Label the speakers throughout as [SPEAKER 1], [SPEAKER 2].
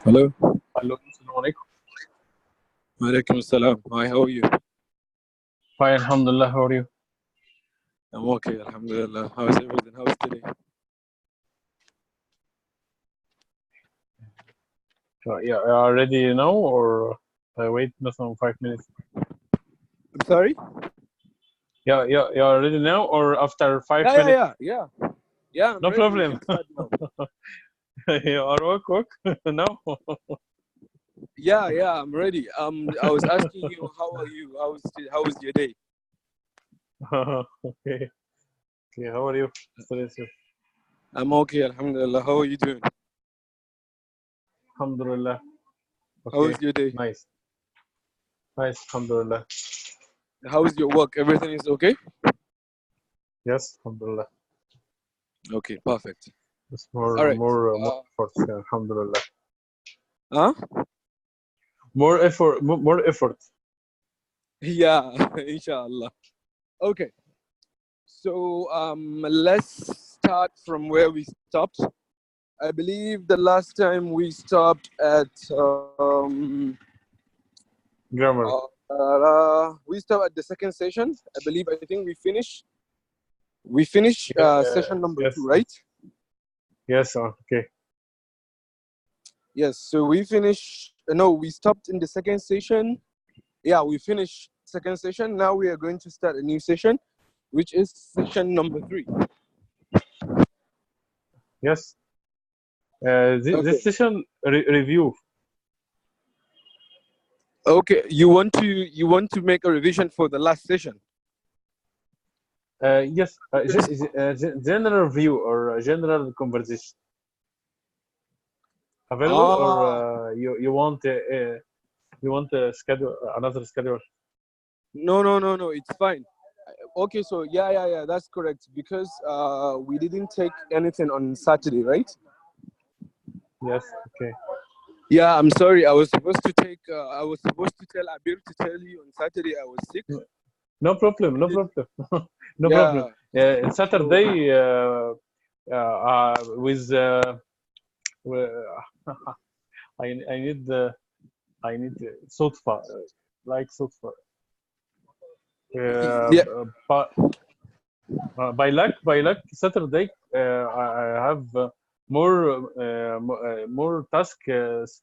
[SPEAKER 1] Hello.
[SPEAKER 2] Hello, Assalamu alaikum.
[SPEAKER 1] Walaikum assalam. Hi, how are you?
[SPEAKER 2] Fine, alhamdulillah. How are you?
[SPEAKER 1] I'm okay, alhamdulillah. How's everything? How's today?
[SPEAKER 2] Yeah, you are ready now, or wait مثلا 5 minutes?
[SPEAKER 1] I'm sorry?
[SPEAKER 2] Yeah, you are ready now, or after 5
[SPEAKER 1] Yeah,
[SPEAKER 2] minutes?
[SPEAKER 1] Yeah, I'm
[SPEAKER 2] No
[SPEAKER 1] ready. We
[SPEAKER 2] problem.
[SPEAKER 1] can start now.
[SPEAKER 2] You are work now?
[SPEAKER 1] Yeah, I'm ready. I was asking you, how are you? How was your day?
[SPEAKER 2] Okay. Okay, how are you, Mr. Yusuf?
[SPEAKER 1] I'm okay, alhamdulillah. How are you doing?
[SPEAKER 2] Alhamdulillah.
[SPEAKER 1] How
[SPEAKER 2] Okay,
[SPEAKER 1] was your day?
[SPEAKER 2] nice, alhamdulillah.
[SPEAKER 1] How is your work? Everything is okay?
[SPEAKER 2] Yes, alhamdulillah.
[SPEAKER 1] Okay, perfect.
[SPEAKER 2] It's
[SPEAKER 1] All right.
[SPEAKER 2] more effort, alhamdulillah.
[SPEAKER 1] Huh?
[SPEAKER 2] More effort.
[SPEAKER 1] Yeah, inshallah. Okay. So let's start from where we stopped. I believe the last time we stopped at
[SPEAKER 2] Grammar.
[SPEAKER 1] we stopped at the second session. I think we finished session number
[SPEAKER 2] yes.
[SPEAKER 1] 2, right?
[SPEAKER 2] Yes, okay.
[SPEAKER 1] Yes, so we stopped in the second session. Yeah, we finished second session. Now we are going to start a new session, which is session number 3.
[SPEAKER 2] Yes. This session review.
[SPEAKER 1] Okay, you want to make a revision for the last session?
[SPEAKER 2] Yes. General view or general conversation available, or you want to schedule another schedule?
[SPEAKER 1] No, it's fine. Okay, so yeah, that's correct, because we didn't take anything on Saturday, right?
[SPEAKER 2] Yes. Okay.
[SPEAKER 1] Yeah, I'm sorry. I was supposed to tell Abir to tell you on Saturday I was sick.
[SPEAKER 2] No problem. Problem. Saturday with I need صدفة, like صدفة. By luck, Saturday I have more tasks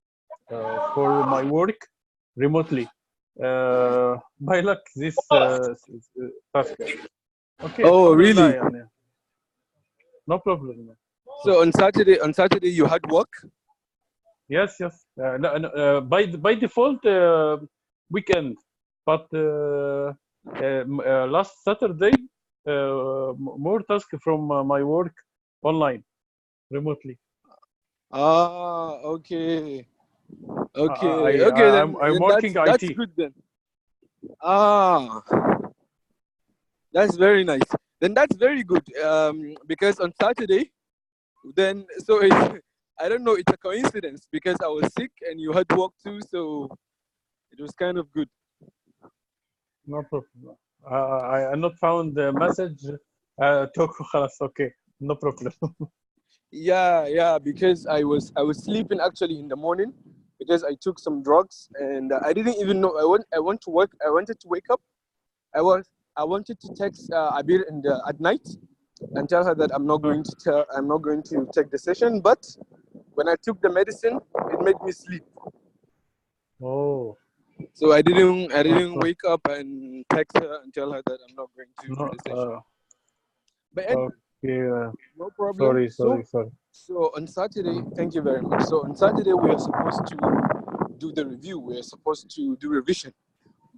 [SPEAKER 2] for my work remotely. By luck, this task. Okay.
[SPEAKER 1] Oh, really?
[SPEAKER 2] No problem.
[SPEAKER 1] So on Saturday you had work?
[SPEAKER 2] Yes. By default weekend, but last Saturday more tasks from my work online, remotely.
[SPEAKER 1] Okay.
[SPEAKER 2] I'm working IT.
[SPEAKER 1] That's good then. That's very nice. Then that's very good. Because on Saturday, then so I don't know. It's a coincidence because I was sick and you had work too, so it was kind of good.
[SPEAKER 2] No problem. I not found the message. Talk خلاص. Okay, no problem.
[SPEAKER 1] Yeah, because I was sleeping actually in the morning because I took some drugs and I didn't even know I want to work. I wanted to wake up. I wanted to text Abir at night and tell her that I'm not going to take the session. But when I took the medicine, it made me sleep.
[SPEAKER 2] Oh,
[SPEAKER 1] So I didn't
[SPEAKER 2] no,
[SPEAKER 1] wake up and text her and tell her that I'm not going to do
[SPEAKER 2] no,
[SPEAKER 1] the session. But anyway,
[SPEAKER 2] okay.
[SPEAKER 1] no problem.
[SPEAKER 2] Sorry,
[SPEAKER 1] So
[SPEAKER 2] sorry, sorry.
[SPEAKER 1] so on Saturday, thank you very much. So on Saturday we are supposed to do the review. We are supposed to do revision.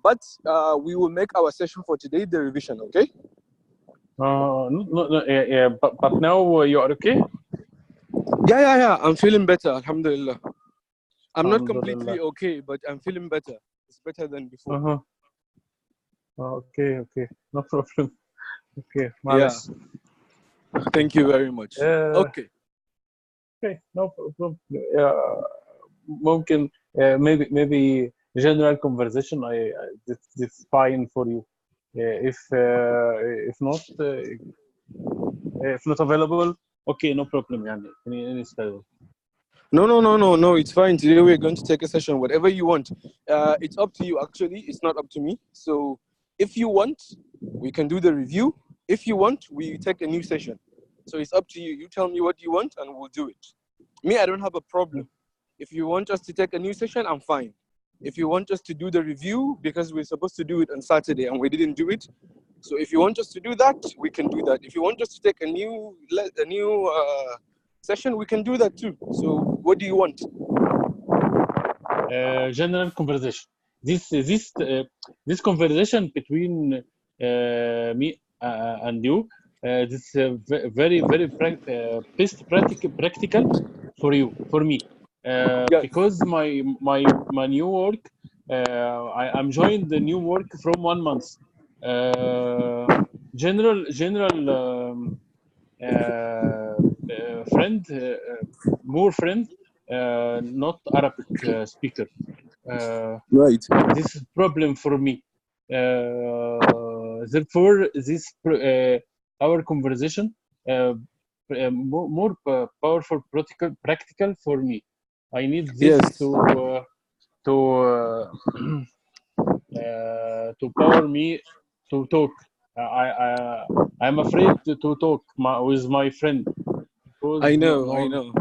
[SPEAKER 1] But we will make our session for today the revision, okay?
[SPEAKER 2] No, no, no, yeah, but now you are okay?
[SPEAKER 1] Yeah. I'm feeling better, alhamdulillah. I'm not completely
[SPEAKER 2] Alhamdulillah.
[SPEAKER 1] okay, but I'm feeling better. It's better than before.
[SPEAKER 2] Uh-huh. Okay, okay. No problem. Okay,
[SPEAKER 1] Yeah,
[SPEAKER 2] معلش.
[SPEAKER 1] thank you very much.
[SPEAKER 2] Uh,
[SPEAKER 1] Okay.
[SPEAKER 2] okay, no problem. ممكن maybe general conversation that's fine for you. If not if not available, okay, no problem يعني any style.
[SPEAKER 1] No. It's fine. Today we're going to take a session, whatever you want. It's up to you, actually. It's not up to me. So if you want, we can do the review. If you want, we take a new session. So it's up to you. You tell me what you want and we'll do it. Me, I don't have a problem. If you want us to take a new session, I'm fine. If you want us to do the review, because we're supposed to do it on Saturday and we didn't do it, so if you want us to do that, we can do that. If you want us to take a new session, we can do that too. So what do you want?
[SPEAKER 2] General conversation. This conversation between me and you, this very best practical for me,
[SPEAKER 1] Yes.
[SPEAKER 2] because my new work, I'm joined the new work from 1 month. General friend, more friend, not Arabic speaker.
[SPEAKER 1] Right.
[SPEAKER 2] This is problem for me. Therefore, this our conversation more powerful, practical for me. I need this
[SPEAKER 1] Yes.
[SPEAKER 2] to to power me to talk. I'm afraid to talk with my friend because
[SPEAKER 1] I
[SPEAKER 2] no,
[SPEAKER 1] know.
[SPEAKER 2] no
[SPEAKER 1] I know.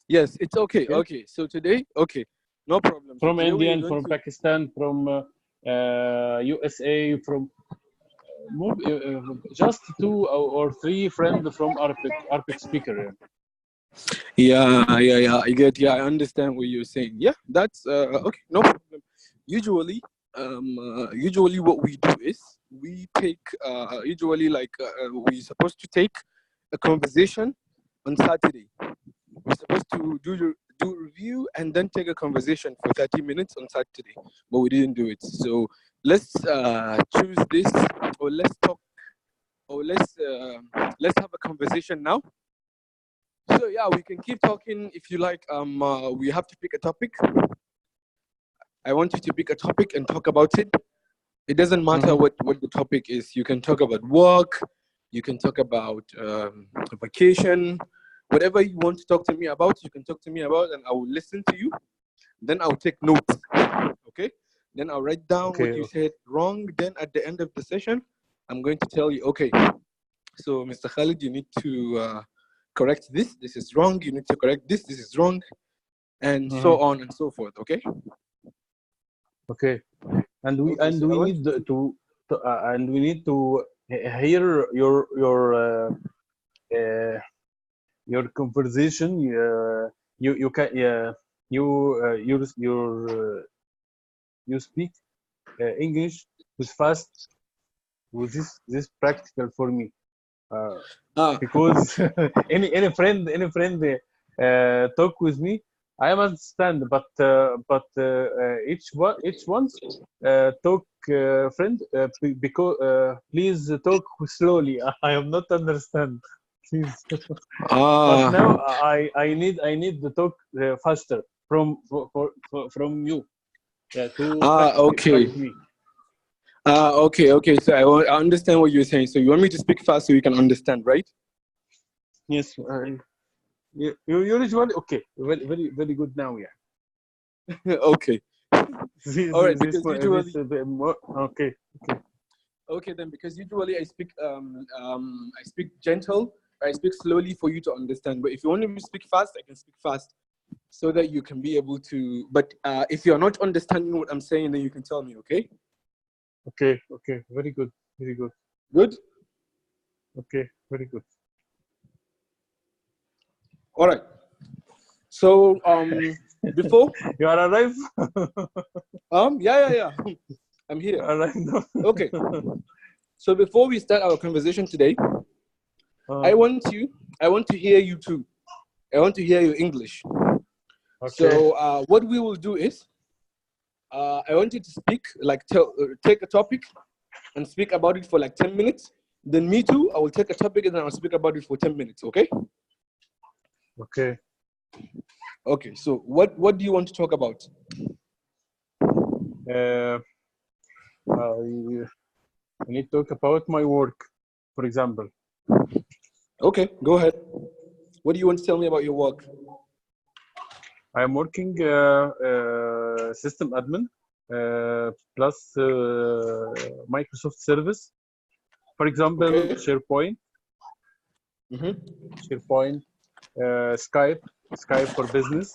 [SPEAKER 1] Yes, it's okay.
[SPEAKER 2] okay,
[SPEAKER 1] Okay. So today, okay, no problem. So
[SPEAKER 2] from
[SPEAKER 1] today we are
[SPEAKER 2] Indian,
[SPEAKER 1] going
[SPEAKER 2] from
[SPEAKER 1] to.
[SPEAKER 2] Pakistan, from USA, from just two or three friends from Arabic speaker. Yeah.
[SPEAKER 1] Yeah. I get. Yeah, I understand what you're saying. Yeah, that's okay. No problem. Usually, usually what we do is we take usually like we supposed to take a conversation on Saturday. We're supposed to do review and then take a conversation for 30 minutes on Saturday, but we didn't do it. So let's choose this, or let's talk, or let's have a conversation now. So yeah, we can keep talking if you like. We have to pick a topic. I want you to pick a topic and talk about it. It doesn't matter
[SPEAKER 2] Mhm.
[SPEAKER 1] what the topic is. You can talk about work. You can talk about vacation. Whatever you want to talk to me about, you can talk to me about, and I will listen to you. Then I'll take notes. Okay. Then I'll write down what
[SPEAKER 2] Okay,
[SPEAKER 1] you
[SPEAKER 2] okay,
[SPEAKER 1] said wrong. Then at the end of the session, I'm going to tell you, okay, so Mr. Khalid, you need to correct this. This is wrong. You need to correct this. This is wrong, and so
[SPEAKER 2] Mhm.
[SPEAKER 1] on and so forth. Okay.
[SPEAKER 2] Okay. And
[SPEAKER 1] Okay. So I
[SPEAKER 2] we
[SPEAKER 1] want
[SPEAKER 2] need
[SPEAKER 1] you to.
[SPEAKER 2] and we need to hear uh, your conversation. You can you you speak English with fast, with this practical for me. Uh,
[SPEAKER 1] Ah,
[SPEAKER 2] because any friend talk with me, I understand, but each once talk friend, because please talk slowly. I am not understand, please. But
[SPEAKER 1] ah,
[SPEAKER 2] now I need to talk faster from from you, to
[SPEAKER 1] okay.
[SPEAKER 2] practice me.
[SPEAKER 1] Okay. So I understand what you're saying. So you want me to speak fast so you can understand, right?
[SPEAKER 2] Yes. You usually okay. Very good now. Yeah.
[SPEAKER 1] Okay. All right. Because
[SPEAKER 2] This
[SPEAKER 1] usually,
[SPEAKER 2] more okay. Okay.
[SPEAKER 1] okay, then because usually I speak gentle. I speak slowly for you to understand. But if you want me to speak fast, I can speak fast so that you can be able to. But if you're not understanding what I'm saying, then you can tell me. Okay.
[SPEAKER 2] Okay. Okay. Very good. Very good.
[SPEAKER 1] Good.
[SPEAKER 2] Okay. Very good.
[SPEAKER 1] All right. So before
[SPEAKER 2] You are alive.
[SPEAKER 1] yeah. I'm
[SPEAKER 2] You
[SPEAKER 1] here.
[SPEAKER 2] are alive now.
[SPEAKER 1] Okay. So before we start our conversation today,
[SPEAKER 2] Uh,
[SPEAKER 1] I want you. I want to hear you too. I want to hear your English.
[SPEAKER 2] okay.
[SPEAKER 1] So what we will do is, I want you to speak, like take a topic and speak about it for like 10 minutes. Then me too. I will take a topic and then I'll speak about it for 10 minutes. Okay.
[SPEAKER 2] Okay.
[SPEAKER 1] Okay. So what do you want to talk about?
[SPEAKER 2] Uh, I need to talk about my work, for example.
[SPEAKER 1] Okay. Go ahead. What do you want to tell me about your work?
[SPEAKER 2] I am working system admin plus Microsoft service. For example,
[SPEAKER 1] Okay. Mm-hmm.
[SPEAKER 2] SharePoint, Skype for business.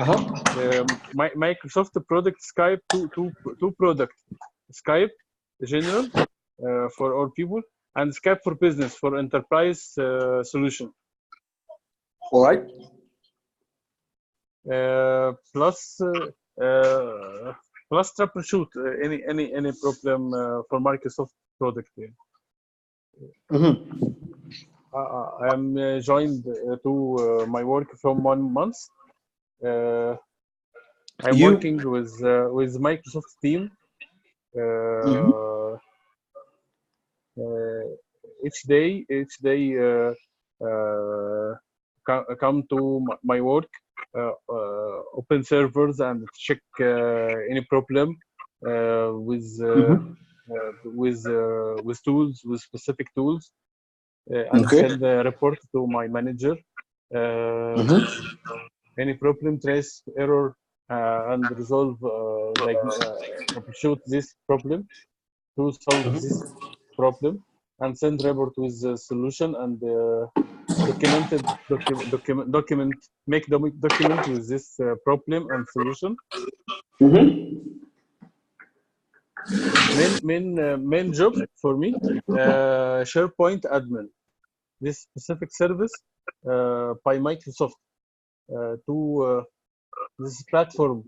[SPEAKER 1] Uh-huh.
[SPEAKER 2] Microsoft product Skype, two product, Skype general for all people, and Skype for business for enterprise solution.
[SPEAKER 1] All right.
[SPEAKER 2] Plus plus troubleshoot any problem for Microsoft product.
[SPEAKER 1] Mm-hmm.
[SPEAKER 2] I am joined to my work from 1 month. I'm
[SPEAKER 1] You.
[SPEAKER 2] working with Microsoft team.
[SPEAKER 1] Mm-hmm.
[SPEAKER 2] Uh, uh, each day come to my work, open servers and check any problem with
[SPEAKER 1] Mm-hmm.
[SPEAKER 2] with tools, with specific tools, and
[SPEAKER 1] Okay.
[SPEAKER 2] send a report to my manager.
[SPEAKER 1] Mm-hmm.
[SPEAKER 2] Any problem, trace error, and resolve troubleshoot this problem to solve this problem, and send report with the solution, and document make document with this problem and solution.
[SPEAKER 1] Mm-hmm.
[SPEAKER 2] Main job for me, SharePoint admin. This specific service by Microsoft to this platform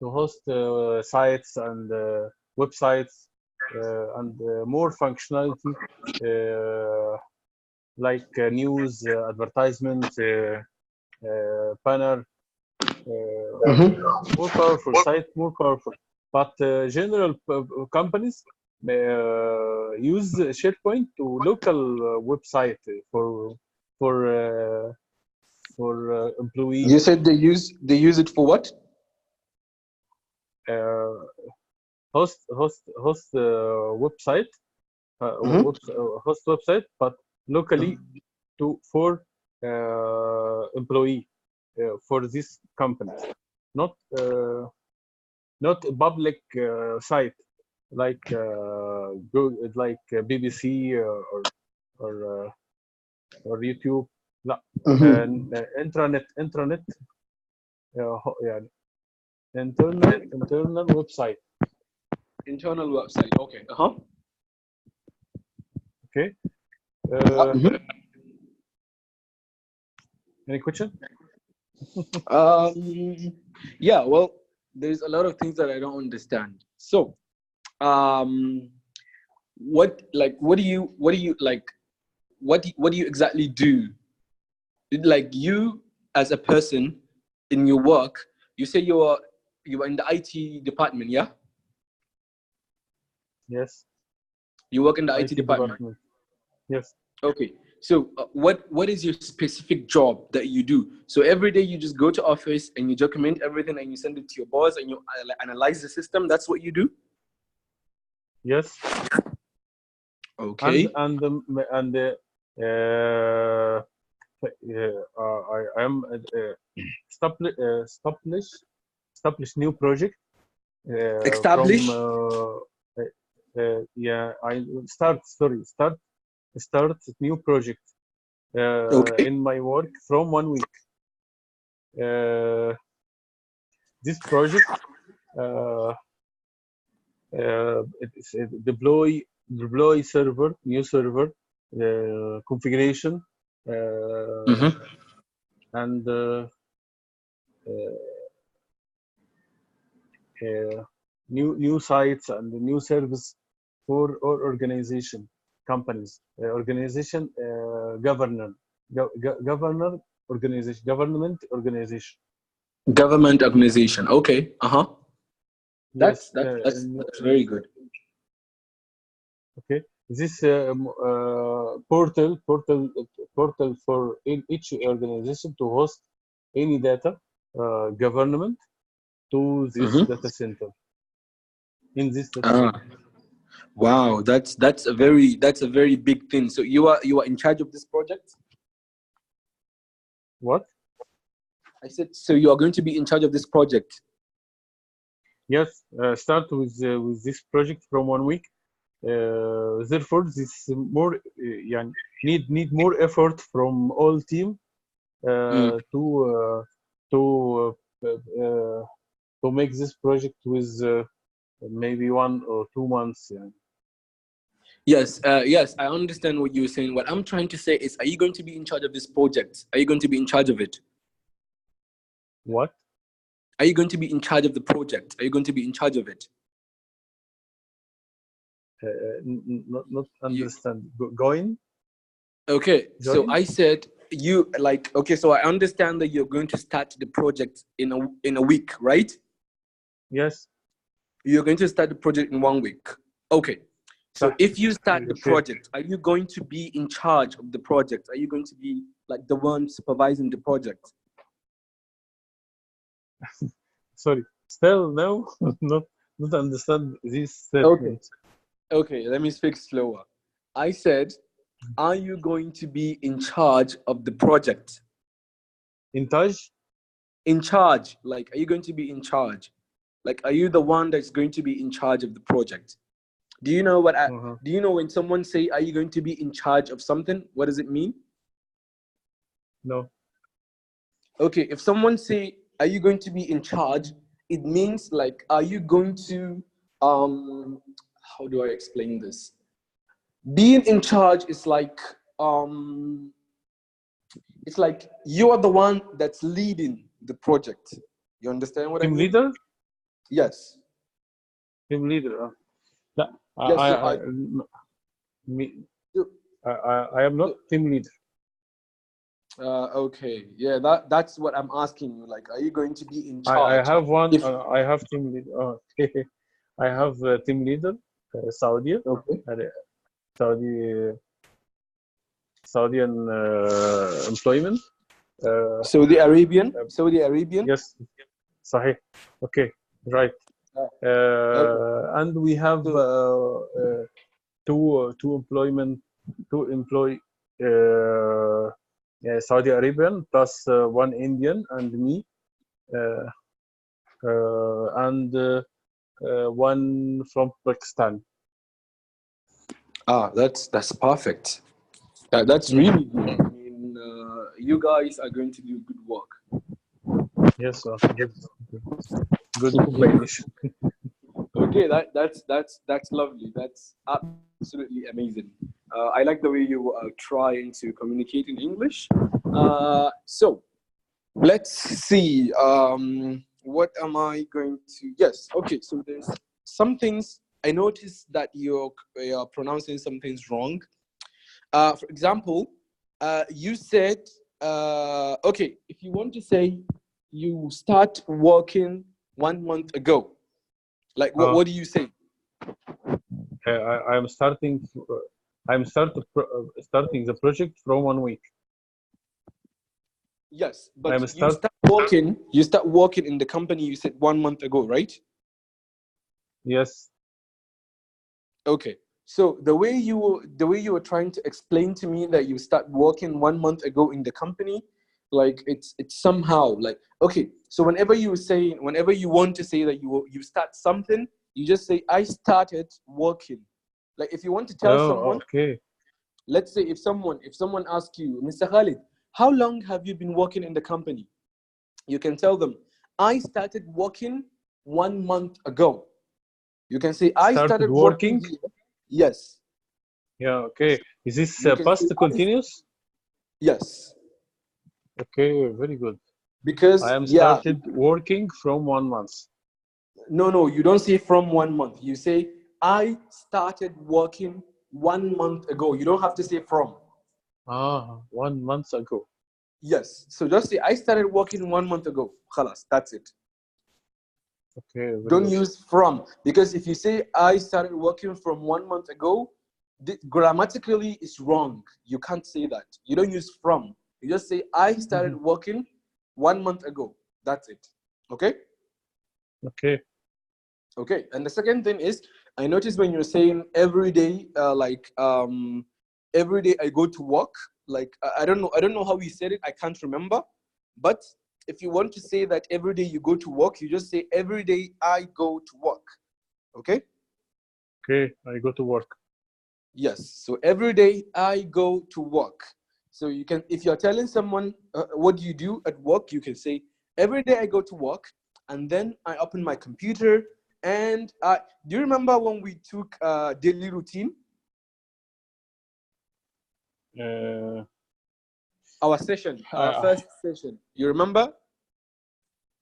[SPEAKER 2] to host sites and websites and more functionality like news, advertisement, banner, more powerful site, more powerful. But general companies use SharePoint to local website for uh, employee.
[SPEAKER 1] You said they use it for what?
[SPEAKER 2] Uh, host website,
[SPEAKER 1] Mm-hmm.
[SPEAKER 2] host website, but locally to for employee for these companies, not not a public site like like BBC or or YouTube. لا
[SPEAKER 1] Mm-hmm.
[SPEAKER 2] intranet يعني internal website.
[SPEAKER 1] Internal website. Okay. Uh-huh.
[SPEAKER 2] Okay.
[SPEAKER 1] Yeah.
[SPEAKER 2] Uh,
[SPEAKER 1] Mhm.
[SPEAKER 2] any question?
[SPEAKER 1] Yeah, well, there's a lot of things that I don't understand. So, um, what do you like? What do you exactly do? Like you as a person in your work, you say you are in the IT department, yeah?
[SPEAKER 2] Yes.
[SPEAKER 1] You work in the IT
[SPEAKER 2] IT
[SPEAKER 1] department.
[SPEAKER 2] department. Yes.
[SPEAKER 1] Okay. So what is your specific job that you do? So every day you just go to office and you document everything and you send it to your boss and you analyze the system. That's what you do.
[SPEAKER 2] Yes.
[SPEAKER 1] Okay.
[SPEAKER 2] I am establish new project from
[SPEAKER 1] Establish.
[SPEAKER 2] yeah, I start new project
[SPEAKER 1] Okay.
[SPEAKER 2] in my work from 1 week. Uh, this project uh, it's a deploy server, new server, configuration,
[SPEAKER 1] Mm-hmm.
[SPEAKER 2] and new sites and new service for our organization, companies, organization, governor organization, government organization.
[SPEAKER 1] Government organization. Okay. Uh-huh.
[SPEAKER 2] Yes.
[SPEAKER 1] That's very good.
[SPEAKER 2] Okay. This portal for each organization to host any data, government to this
[SPEAKER 1] Mm-hmm.
[SPEAKER 2] data center in this data
[SPEAKER 1] Ah.
[SPEAKER 2] center.
[SPEAKER 1] Wow, that's a very big thing. So you are in charge of this project?
[SPEAKER 2] What?
[SPEAKER 1] I said so you are going to be in charge of this project.
[SPEAKER 2] Yes. Start with this project from 1 week. Therefore, this more يعني need more effort from all team
[SPEAKER 1] Mm.
[SPEAKER 2] to to make this project with maybe 1 or 2 months. Yeah.
[SPEAKER 1] Yes, yes, I understand what you're saying. What I'm trying to say is, are you going to be in charge of this project? Are you going to be in charge of it?
[SPEAKER 2] What?
[SPEAKER 1] Are you going to be in charge of the project? Are you going to be in charge of it?
[SPEAKER 2] Not
[SPEAKER 1] You,
[SPEAKER 2] understand. Going?
[SPEAKER 1] okay, so
[SPEAKER 2] Join?
[SPEAKER 1] I said you like okay, so I understand that you're going to start the project in a week, right?
[SPEAKER 2] Yes.
[SPEAKER 1] You're going to start the project in 1 week. Okay. So
[SPEAKER 2] صح.
[SPEAKER 1] if you start the
[SPEAKER 2] Okay.
[SPEAKER 1] project, are you going to be in charge of the project? Are you going to be like the one supervising the project?
[SPEAKER 2] Sorry. Still no, not understand this
[SPEAKER 1] Okay.
[SPEAKER 2] statement.
[SPEAKER 1] Okay, let me speak slower. I said, are you going to be in charge of the project?
[SPEAKER 2] Intaj?
[SPEAKER 1] In charge, like, are you going to be in charge? Like, are you the one that's going to be in charge of the project? Do you know
[SPEAKER 2] Uh-huh.
[SPEAKER 1] do you know when someone say, are you going to be in charge of something? What does it mean?
[SPEAKER 2] No.
[SPEAKER 1] Okay, if someone say, are you going to be in charge? It means like, are you going to, how do I explain this? Being in charge is like, it's like you are the one that's leading the project. You understand what I
[SPEAKER 2] Team
[SPEAKER 1] mean?
[SPEAKER 2] leader?
[SPEAKER 1] Yes.
[SPEAKER 2] Team leader. لا,
[SPEAKER 1] Yes. So
[SPEAKER 2] me,
[SPEAKER 1] so,
[SPEAKER 2] I am not
[SPEAKER 1] so,
[SPEAKER 2] team leader.
[SPEAKER 1] okay, yeah, that's what I'm asking you. Like, are you going to be in
[SPEAKER 2] I
[SPEAKER 1] charge?
[SPEAKER 2] have one.
[SPEAKER 1] If
[SPEAKER 2] I have team leader. I have team leader, Saudi,
[SPEAKER 1] okay,
[SPEAKER 2] Saudi, Saudian employment. Uh,
[SPEAKER 1] Saudi Arabian.
[SPEAKER 2] yes, صحيح. Okay, right.
[SPEAKER 1] Uh, okay.
[SPEAKER 2] And we have
[SPEAKER 1] So
[SPEAKER 2] two employment, two employee, Saudi Arabian plus one Indian and me, uh, and one from Pakistan.
[SPEAKER 1] that's perfect. That's
[SPEAKER 2] Mm.
[SPEAKER 1] really good. I mean, you guys are going to do good work.
[SPEAKER 2] Yes, good combination.
[SPEAKER 1] Okay, that's lovely. That's absolutely amazing. I like the way you are trying to communicate in English. So let's see. What am I going to? Yes. Okay. So there's some things I noticed that you're pronouncing some things wrong. For example, you said, okay, if you want to say you start working 1 month ago, like
[SPEAKER 2] Uh,
[SPEAKER 1] what do you say?
[SPEAKER 2] I'm starting. Starting the project from 1 week.
[SPEAKER 1] Yes, but
[SPEAKER 2] I'm start.
[SPEAKER 1] you start working in the company you said 1 month ago, right?
[SPEAKER 2] Yes.
[SPEAKER 1] Okay. So the way you were trying to explain to me that you start working 1 month ago in the company, like it's somehow like okay. So whenever you want to say that you start something, you just say I started working. Like if you want to tell
[SPEAKER 2] Oh,
[SPEAKER 1] someone,
[SPEAKER 2] okay.
[SPEAKER 1] let's say if someone asks you, Mr. Khalid, how long have you been working in the company? You can tell them, I started working 1 month ago. You can say, I
[SPEAKER 2] Started
[SPEAKER 1] started working
[SPEAKER 2] working.
[SPEAKER 1] here. Yes.
[SPEAKER 2] Yeah, okay. Is this
[SPEAKER 1] You can say,
[SPEAKER 2] past continuous?
[SPEAKER 1] yes.
[SPEAKER 2] Okay, very good. I
[SPEAKER 1] Because,
[SPEAKER 2] am
[SPEAKER 1] yeah,
[SPEAKER 2] started working from 1 month.
[SPEAKER 1] no, you don't say from 1 month. You say, I started working 1 month ago. You don't have to say from.
[SPEAKER 2] Ah, 1 month ago.
[SPEAKER 1] Yes. So just say, I started working 1 month ago. Khalas, that's it.
[SPEAKER 2] Okay, very
[SPEAKER 1] Don't
[SPEAKER 2] good.
[SPEAKER 1] use from. Because if you say, I started working from 1 month ago, grammatically it's wrong. You can't say that. You don't use from. You just say, I started
[SPEAKER 2] Mhm.
[SPEAKER 1] working 1 month ago. That's it. Okay?
[SPEAKER 2] Okay.
[SPEAKER 1] Okay. And the second thing is, I noticed when you're saying every day, every day I go to work. Like I don't know how you said it. I can't remember. But if you want to say that every day you go to work, you just say every day I go to work. Okay?
[SPEAKER 2] Okay, I go to work.
[SPEAKER 1] Yes. So every day I go to work. So you can, if you're telling someone what do you do at work, you can say every day I go to work, and then I open my computer. And do you remember when we took daily routine,
[SPEAKER 2] Uh,
[SPEAKER 1] our session, our
[SPEAKER 2] uh,
[SPEAKER 1] first session? You remember?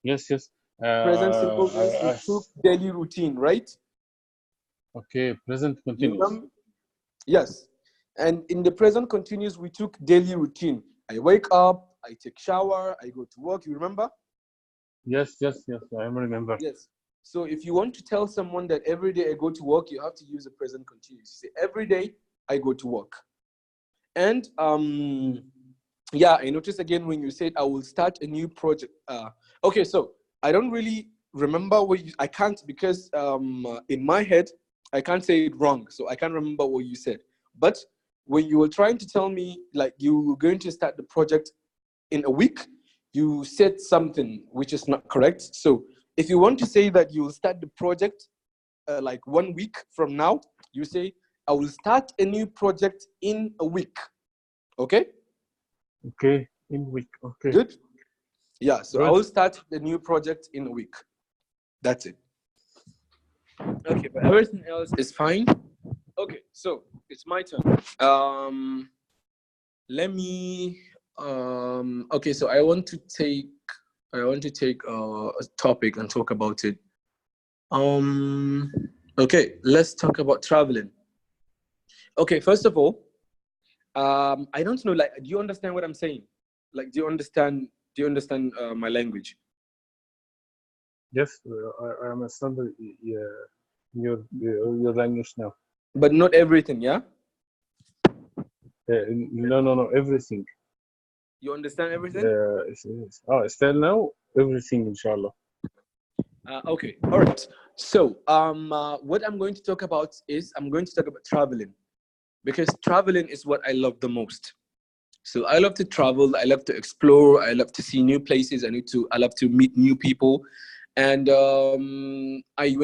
[SPEAKER 2] yes, yes.
[SPEAKER 1] Present simple
[SPEAKER 2] I,
[SPEAKER 1] tense. We
[SPEAKER 2] I,
[SPEAKER 1] took daily routine, right?
[SPEAKER 2] okay, present
[SPEAKER 1] You
[SPEAKER 2] continuous.
[SPEAKER 1] remember? Yes. And in the present continuous, we took daily routine. I wake up, I take shower, I go to work. You remember?
[SPEAKER 2] Yes, yes, yes. I remember.
[SPEAKER 1] Yes. So if you want to tell someone that every day I go to work, you have to use the present continuous. You say every day I go to work. And yeah, I noticed again when you said I will start a new project. Okay, so I don't really remember what you. I can't because in my head I can't say it wrong, so I can't remember what you said. But when you were trying to tell me like you were going to start the project in a week, you said something which is not correct. So if you want to say that you will start the project like 1 week from now, you say, I will start a new project in a week. Okay?
[SPEAKER 2] Okay, in week. Okay,
[SPEAKER 1] Good? Yeah, so I
[SPEAKER 2] good.
[SPEAKER 1] will start the new project in a week. That's it. Okay, but everything else is fine. Okay, so it's my turn. Let me okay, so I want to take a topic and talk about it. Um, okay, let's talk about traveling. Okay, first of all, I don't know, like, do you understand what I'm saying? Like, do you understand my language?
[SPEAKER 2] Yes, I understand your language now.
[SPEAKER 1] But not everything, yeah?
[SPEAKER 2] No, no, no. Everything.
[SPEAKER 1] You understand everything?
[SPEAKER 2] Still now everything, inshallah.
[SPEAKER 1] Okay, all right. So, what I'm going to talk about is I'm going to talk about traveling because traveling is what I love the most. So I love to travel. I love to explore. I love to see new places. I love to meet new people. And I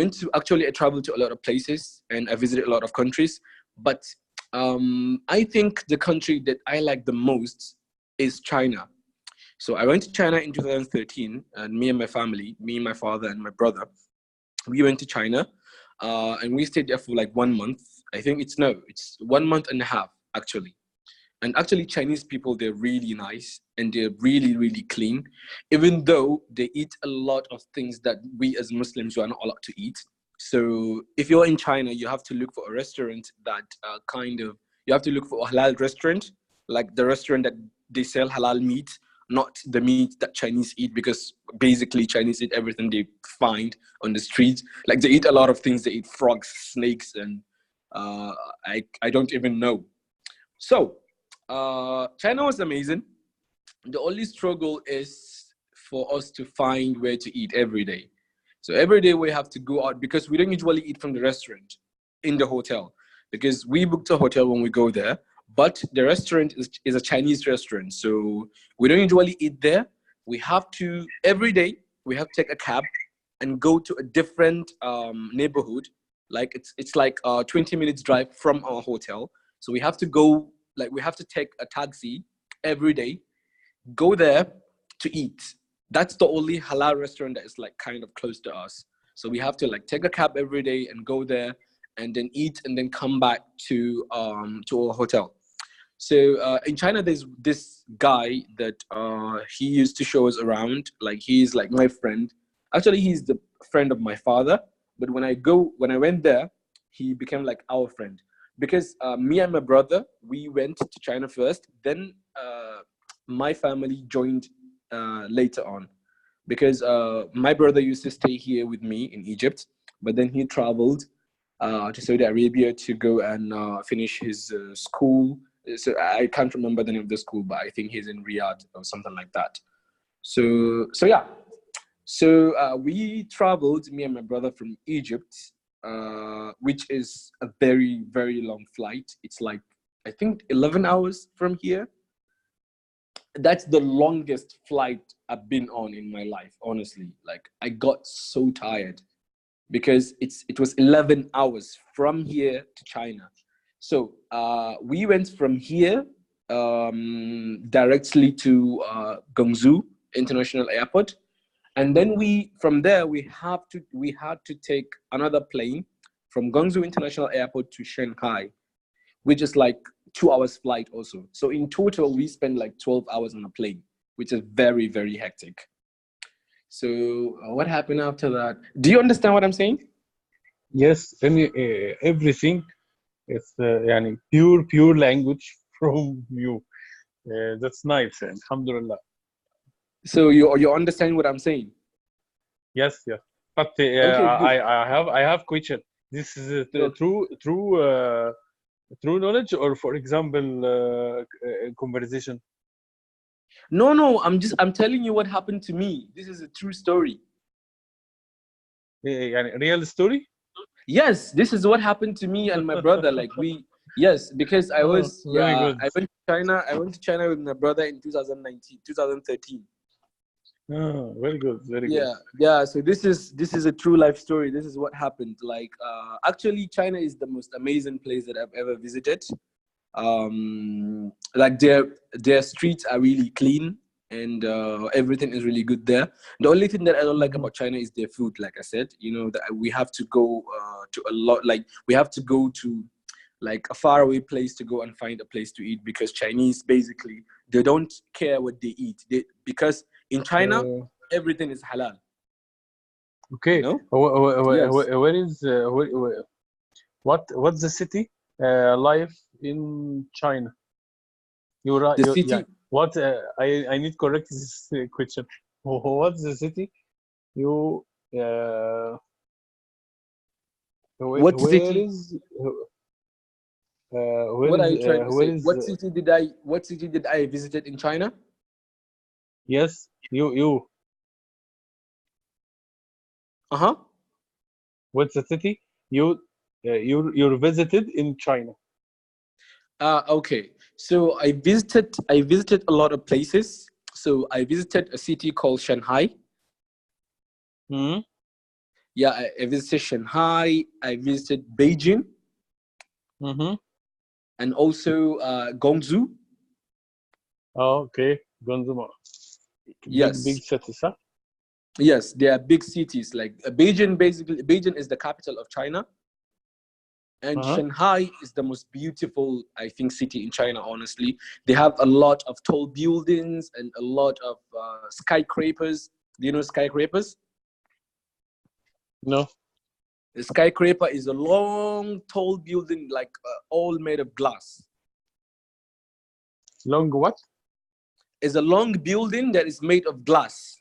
[SPEAKER 1] traveled to a lot of places and I visited a lot of countries. But I think the country that I like the most is China. So I went to China in 2013, and me and my family, me, my father, and my brother, we went to China, and we stayed there for like 1 month. I think it's 1 month and a half actually. And actually, Chinese people, they're really nice and they're really, really clean, even though they eat a lot of things that we as Muslims are not allowed to eat. So if you're in China, you have to look for a restaurant that you have to look for a halal restaurant, like the restaurant that they sell halal meat, not the meat that Chinese eat, because basically Chinese eat everything they find on the street. Like they eat a lot of things. They eat frogs, snakes, and uh, I don't even know. So China was amazing. The only struggle is for us to find where to eat every day. So every day we have to go out because we don't usually eat from the restaurant. in the hotel, because we booked a hotel when we go there, but the restaurant is a Chinese restaurant. So we don't usually eat there. We have to, every day, we have to take a cab and go to a different neighborhood. Like it's like a 20 minutes drive from our hotel. So we have to go, like we have to take a taxi every day, go there to eat. That's the only halal restaurant that is like kind of close to us. So we have to like take a cab every day and go there and then eat and then come back to our hotel. So in China, there's this guy that he used to show us around. Like he's like my friend. Actually, he's the friend of my father. But when I went there, he became like our friend, because me and my brother, we went to China first. Then my family joined later on, because my brother used to stay here with me in Egypt, but then he traveled to Saudi Arabia to go and finish his school. So I can't remember the name of the school, but I think he's in Riyadh or something like that. So yeah. So we traveled, me and my brother, from Egypt, which is a very, very long flight. It's like, I think 11 hours from here. That's the longest flight I've been on in my life, honestly. Like I got so tired because it was 11 hours from here to China. So we went from here directly to Guangzhou International Airport, and then from there we had to take another plane from Guangzhou International Airport to Shanghai, which is like 2 hours flight also. So in total, we spent like 12 hours on a plane, which is very, very hectic. So what happened after that? Do you understand what I'm saying?
[SPEAKER 2] Yes, everything is يعني pure language from you. That's nice. Alhamdulillah.
[SPEAKER 1] So you understand what I'm saying?
[SPEAKER 2] Yes, yes. But
[SPEAKER 1] Okay, good.
[SPEAKER 2] I have question. This is a
[SPEAKER 1] Okay.
[SPEAKER 2] true knowledge, or for example conversation.
[SPEAKER 1] No, I'm telling you what happened to me. This is a true story.
[SPEAKER 2] يعني real story.
[SPEAKER 1] Yes, this is what happened to me and my brother. Yes, because
[SPEAKER 2] Oh, very good.
[SPEAKER 1] I went to China. I went to China with my brother in 2019, 2013.
[SPEAKER 2] Oh, very good, very good.
[SPEAKER 1] Yeah. So this is a true life story. This is what happened. Like, actually, China is the most amazing place that I've ever visited. Like their streets are really clean, and everything is really good there. The only thing that I don't like
[SPEAKER 2] Mhm.
[SPEAKER 1] about China is their food. Like I said, that we have to go to a lot. Like we have to go to like a faraway place to go and find a place to eat, because Chinese basically they don't care what they eat. Because in China
[SPEAKER 2] Uh,
[SPEAKER 1] everything is halal. You
[SPEAKER 2] okay.
[SPEAKER 1] know? Yes.
[SPEAKER 2] Where is what's the city life in China?
[SPEAKER 1] The
[SPEAKER 2] Yeah.
[SPEAKER 1] city.
[SPEAKER 2] What I need correct this question. What's the city you uh,
[SPEAKER 1] What city? What are you trying to
[SPEAKER 2] where
[SPEAKER 1] say?
[SPEAKER 2] is
[SPEAKER 1] What city did I visited in China?
[SPEAKER 2] yes, you
[SPEAKER 1] Uh-huh.
[SPEAKER 2] what's the city you you're visited in China?
[SPEAKER 1] Okay. So I visited a lot of places. So I visited a city called Shanghai.
[SPEAKER 2] Hmm.
[SPEAKER 1] Yeah, I visited Shanghai. I visited Beijing
[SPEAKER 2] Mm-hmm.
[SPEAKER 1] and also Guangzhou.
[SPEAKER 2] Oh, okay. Gonzuma. Big
[SPEAKER 1] Yes.
[SPEAKER 2] cities, huh?
[SPEAKER 1] Yes, they are big cities. Like Beijing, basically, Beijing is the capital of China. And
[SPEAKER 2] Uh-huh.
[SPEAKER 1] Shanghai is the most beautiful, I think, city in China, honestly. They have a lot of tall buildings and a lot of skyscrapers. Do you know skyscrapers?
[SPEAKER 2] No.
[SPEAKER 1] A skyscraper is a long, tall building, like all made of glass.
[SPEAKER 2] Long what?
[SPEAKER 1] It's a long building that is made of glass.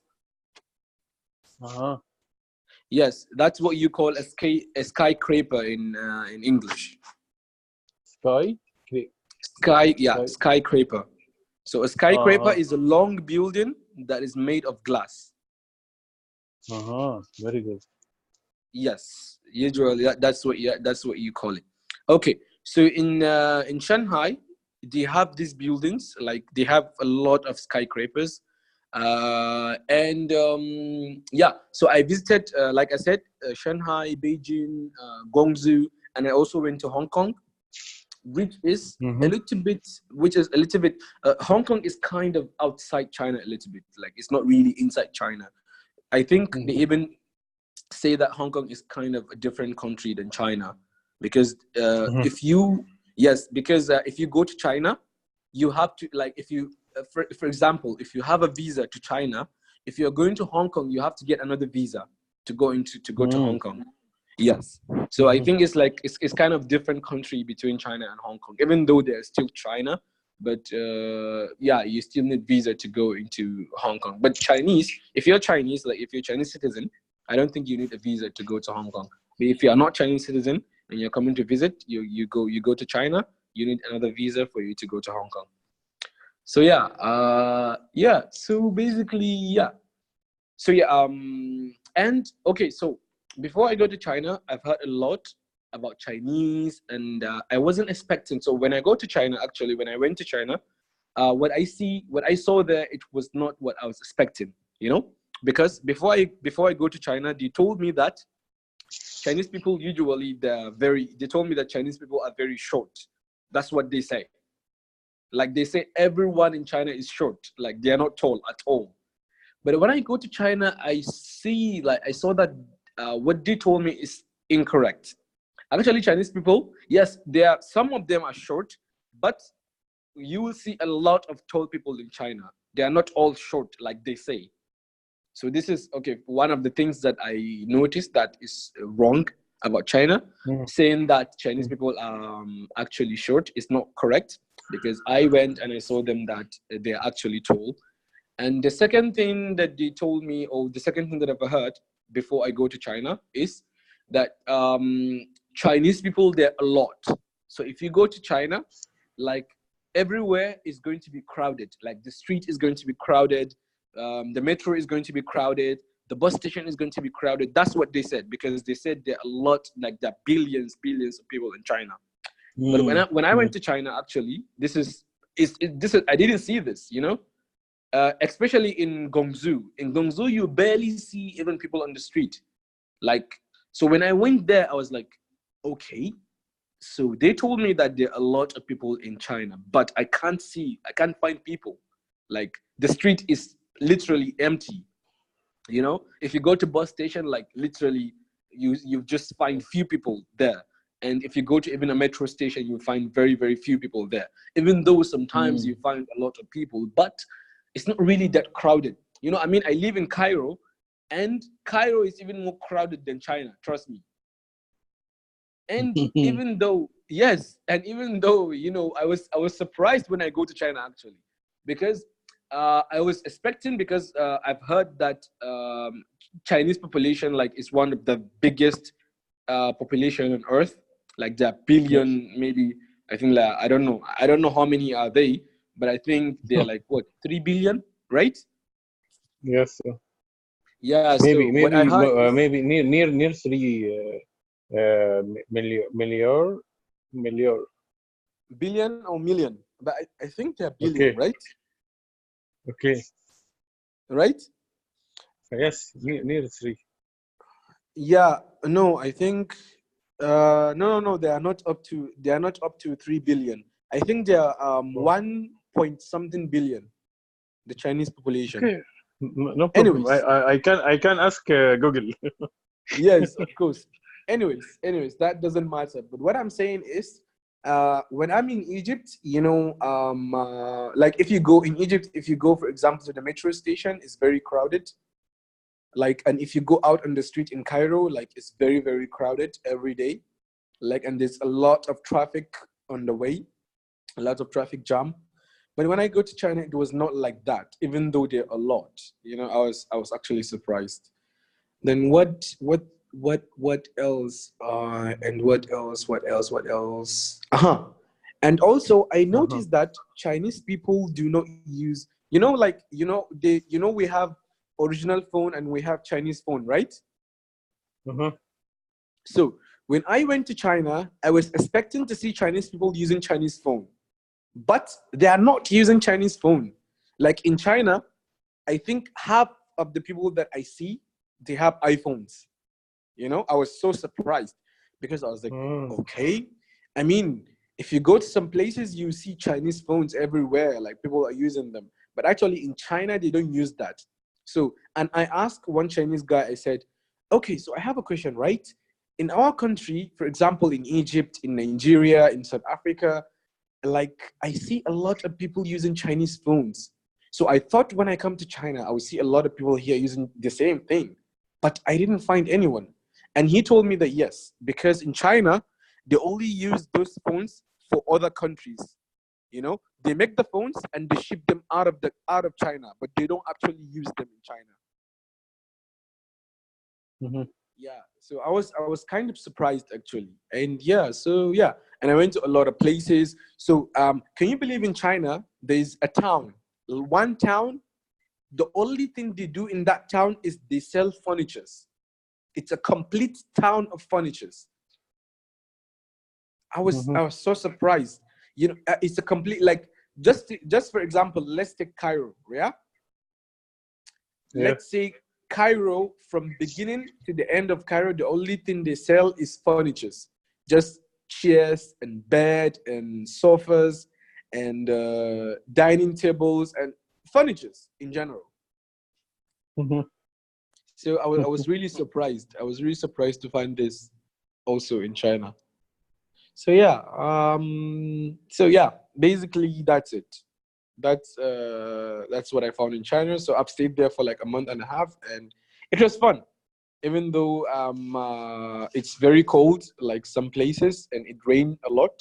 [SPEAKER 2] Uh-huh.
[SPEAKER 1] Yes, that's what you call a skyscraper in English.
[SPEAKER 2] Sky. Cre-
[SPEAKER 1] Yeah,
[SPEAKER 2] Sky.
[SPEAKER 1] skyscraper. So a skyscraper
[SPEAKER 2] Uh-huh.
[SPEAKER 1] is a long building that is made of glass.
[SPEAKER 2] Uh-huh. Very good.
[SPEAKER 1] Yes. Usually, that's what you call it. Okay, so in Shanghai, they have these buildings, like they have a lot of skyscrapers, and yeah. So I visited, like I said, Shanghai, Beijing, Guangzhou, and I also went to Hong Kong, which is a
[SPEAKER 2] Mm-hmm.
[SPEAKER 1] little bit, Hong Kong is kind of outside China a little bit, like it's not really inside China. I think they
[SPEAKER 2] Mm-hmm.
[SPEAKER 1] even say that Hong Kong is kind of a different country than China, because
[SPEAKER 2] Mm-hmm.
[SPEAKER 1] if you yes, because if you go to China, you have to, like, if you for example, if you have a visa to China, if you're going to Hong Kong, you have to get another visa to go to Hong Kong. Yes. So I
[SPEAKER 2] Mm-hmm.
[SPEAKER 1] think it's like it's kind of different country between China and Hong Kong, even though they're still China. But yeah, you still need visa to go into Hong Kong. But Chinese, if you're Chinese, like if you're Chinese citizen, I don't think you need a visa to go to Hong Kong. But if you are not Chinese citizen and you're coming to visit, you go to China, you need another visa for you to go to Hong Kong. So yeah, yeah. So basically, yeah. So yeah, and okay, so before I go to China, I've heard a lot about Chinese, and I wasn't expecting. So when I go to China, actually, when I went to China, what I saw there, it was not what I was expecting. You know, because before I go to China, they told me that Chinese people usually they told me that Chinese people are very short. That's what they say. Like they say everyone in China is short. Like they are not tall at all. But when I go to China, I saw that what they told me is incorrect. Actually, Chinese people, yes, some of them are short, but you will see a lot of tall people in China. They are not all short like they say. So this is okay. One of the things that I noticed that is wrong about China, saying that Chinese people are actually short, is not correct, because I went and I saw them that they're actually tall. And the second thing that they told me, or the second thing that I've heard before I go to China, is that Chinese people, they're a lot. So if you go to China, like everywhere is going to be crowded. Like the street is going to be crowded, the metro is going to be crowded, the bus station is going to be crowded. That's what they said, because they said there are a lot, like there are billions of people in China. But when I went to China, actually, this is I didn't see this, you know. Especially in Guangzhou. In Guangzhou, you barely see even people on the street. Like, so when I went there, I was like, okay. So they told me that there are a lot of people in China, but I can't find people. Like the street is literally empty. You know, if you go to bus station, like literally, you just find few people there. And if you go to even a metro station, you find very few people there. Even though sometimes you find a lot of people, but it's not really that crowded. You know, I mean, I live in Cairo, and Cairo is even more crowded than China. Trust me. And even though, yes, and even though, you know, I was surprised when I go to China, actually, because I was expecting, because I've heard that Chinese population, like, is one of the biggest population on earth. Like there are
[SPEAKER 2] Yes.
[SPEAKER 1] billion, maybe, I think, like, I don't know how many are they, but I think they're like what, 3 billion, right?
[SPEAKER 2] Yes.
[SPEAKER 1] Yeah. So what I heard is
[SPEAKER 2] Maybe near 3 million.
[SPEAKER 1] billion or million, but I think they're billion,
[SPEAKER 2] Okay.
[SPEAKER 1] right?
[SPEAKER 2] Okay.
[SPEAKER 1] Right?
[SPEAKER 2] Yes. Near three.
[SPEAKER 1] Yeah, no, I think no, they are not up to 3 billion. I think they are
[SPEAKER 2] Oh.
[SPEAKER 1] 1 point something billion, the Chinese population.
[SPEAKER 2] Okay. No problem.
[SPEAKER 1] Anyways,
[SPEAKER 2] I can ask Google.
[SPEAKER 1] yes, of course. Anyways, that doesn't matter. But what I'm saying is, when I'm in Egypt, you know, like if you go in Egypt, if you go, for example, to the metro station, it's very crowded. Like, and if you go out on the street in Cairo, like it's very crowded every day. Like, and there's a lot of traffic on the way, a lot of traffic jam. But when I go to China, it was not like that, even though there are a lot. You know, I was actually surprised. Then what else? And what else? Uh-huh. And also I
[SPEAKER 2] Uh-huh.
[SPEAKER 1] noticed that Chinese people do not use, like, we have original phone and we have Chinese phone, right?
[SPEAKER 2] Uh-huh.
[SPEAKER 1] So when I went to China, I was expecting to see Chinese people using Chinese phone, but they are not using Chinese phone. Like in China, I think half of the people that I see, they have iPhones. You know, I was so surprised because I was like,
[SPEAKER 2] Mm.
[SPEAKER 1] okay. I mean, if you go to some places, you see Chinese phones everywhere, like people are using them. But actually, in China, they don't use that. So, and I asked one Chinese guy, I said, okay, so I have a question, right? In our country, for example, in Egypt, in Nigeria, in South Africa, like I see a lot of people using Chinese phones. So I thought when I come to China, I would see a lot of people here using the same thing, but I didn't find anyone. And he told me that yes, because in China, they only use those phones for other countries. You know, they make the phones and they ship them out of China, but they don't actually use them in China.
[SPEAKER 2] Mhm.
[SPEAKER 1] Yeah, so I was kind of surprised actually. And yeah, so yeah, and I went to a lot of places. So can you believe in China there's a town, one town, the only thing they do in that town is they sell furnitures. It's a complete town of furnitures.
[SPEAKER 2] Mhm.
[SPEAKER 1] I was so surprised. You know, it's a complete, like, just for example, let's take Cairo, yeah?
[SPEAKER 2] Yeah.
[SPEAKER 1] Let's say Cairo, from beginning to the end of Cairo, the only thing they sell is furnitures, just chairs and bed and sofas and dining tables and furnitures in general.
[SPEAKER 2] Mhm.
[SPEAKER 1] So I was really surprised. I was really surprised to find this also in China. So yeah, basically that's it. That's what I found in China. So I've stayed there for like a month and a half, and it was fun. Even though it's very cold, like some places, and it rained a lot.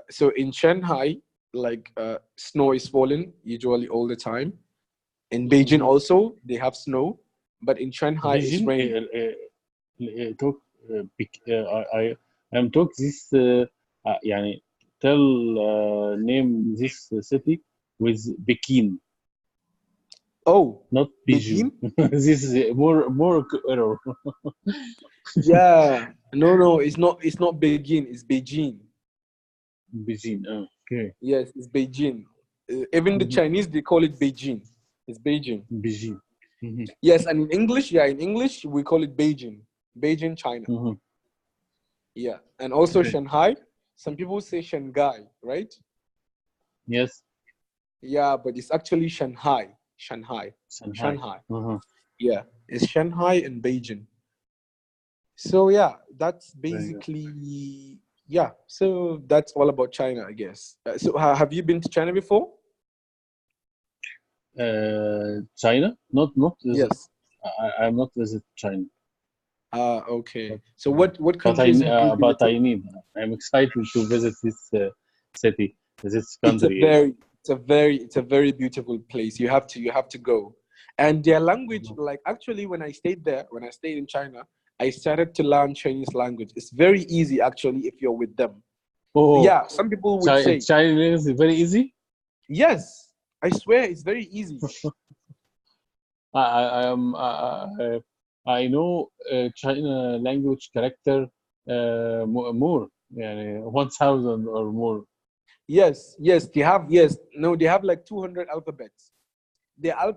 [SPEAKER 1] So in Shanghai, like snow is falling usually all the time. In Beijing
[SPEAKER 2] Mhm.
[SPEAKER 1] also they have snow, but in Shanghai it's
[SPEAKER 2] Vision
[SPEAKER 1] raining.
[SPEAKER 2] talk I am talk this يعني tell name this city with Pekin,
[SPEAKER 1] Oh,
[SPEAKER 2] not Beijing.
[SPEAKER 1] Beijing?
[SPEAKER 2] This is more error.
[SPEAKER 1] Yeah. No, it's not. It's not Beijing. It's Beijing.
[SPEAKER 2] Beijing. Okay.
[SPEAKER 1] Yes, it's Beijing. Even the
[SPEAKER 2] Mhm.
[SPEAKER 1] Chinese they call it Beijing. It's Beijing.
[SPEAKER 2] Beijing. Mhm.
[SPEAKER 1] Yes, and in English, yeah, in English we call it Beijing. Beijing, China.
[SPEAKER 2] Mhm.
[SPEAKER 1] Yeah, and also
[SPEAKER 2] Okay.
[SPEAKER 1] Shanghai. Some people say Shanghai, right?
[SPEAKER 2] Yes.
[SPEAKER 1] Yeah, but it's actually Shanghai. Shanghai.
[SPEAKER 2] Shanghai.
[SPEAKER 1] Shanghai.
[SPEAKER 2] Uh-huh.
[SPEAKER 1] Yeah, it's Shanghai and Beijing. So yeah, that's
[SPEAKER 2] Very good.
[SPEAKER 1] basically, yeah. So that's all about China, I guess. So have you been to China before?
[SPEAKER 2] China? Not visit.
[SPEAKER 1] Yes.
[SPEAKER 2] I'm not visit China,
[SPEAKER 1] Okay.
[SPEAKER 2] but
[SPEAKER 1] So what
[SPEAKER 2] but
[SPEAKER 1] countries have you
[SPEAKER 2] but
[SPEAKER 1] visited?
[SPEAKER 2] I need. I'm excited to visit this city, this
[SPEAKER 1] It's a
[SPEAKER 2] country.
[SPEAKER 1] very, it's a very beautiful place. You have to go. And their language,
[SPEAKER 2] Mhm.
[SPEAKER 1] like actually when I stayed there, when I stayed in China, I started to learn Chinese language. It's very easy actually if you're with them.
[SPEAKER 2] Oh,
[SPEAKER 1] Yeah, some people would say,
[SPEAKER 2] Chinese is very easy.
[SPEAKER 1] yes, I swear it's very easy.
[SPEAKER 2] I am I know China language character more, يعني 1,000 or more.
[SPEAKER 1] Yes, they have, yes, no, they have like 200 alphabets.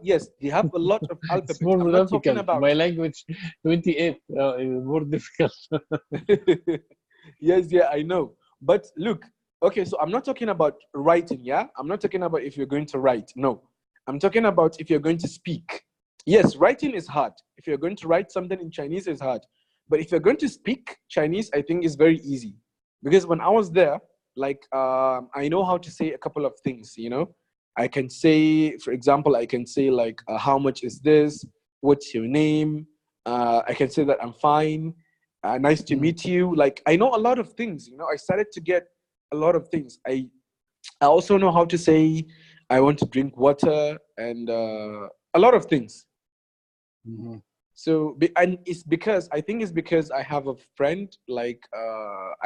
[SPEAKER 1] Yes, they have a lot of
[SPEAKER 2] It's
[SPEAKER 1] alphabets.
[SPEAKER 2] more
[SPEAKER 1] I'm not talking
[SPEAKER 2] difficult.
[SPEAKER 1] about,
[SPEAKER 2] My language 28 is more difficult.
[SPEAKER 1] yes, yeah, I know. But look, okay, so I'm not talking about writing, yeah? I'm not talking about if you're going to write. No. I'm talking about if you're going to speak. Yes, writing is hard. If you're going to write something in Chinese, it's hard. But if you're going to speak Chinese, I think it's very easy. Because when I was there, like, I know how to say a couple of things, you know? I can say, for example, I can say, like, how much is this? What's your name? I can say that I'm fine. Nice to
[SPEAKER 2] Mm.
[SPEAKER 1] meet you. Like, I know a lot of things, you know? I started to get a lot of things. I also know how to say I want to drink water and a lot of things.
[SPEAKER 2] Mhm.
[SPEAKER 1] So and it's because I think it's because I have a friend. Like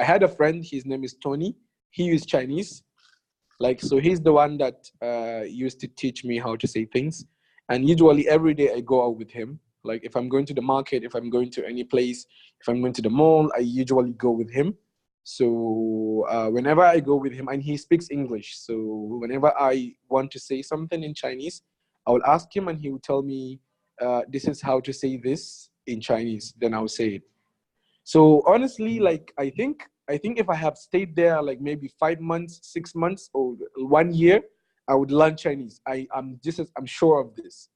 [SPEAKER 1] I had a friend. His name is Tony. He is Chinese. Like so, he's the one that used to teach me how to say things. And usually every day I go out with him. Like if I'm going to the market, if I'm going to any place, if I'm going to the mall, I usually go with him. So whenever I go with him, and he speaks English, so whenever I want to say something in Chinese, I will ask him, and he will tell me, "This is how to say this in Chinese." Then I'll say it. So honestly, like I think if I have stayed there like maybe 5 months, 6 months, or 1 year, I would learn Chinese. I'm sure of this.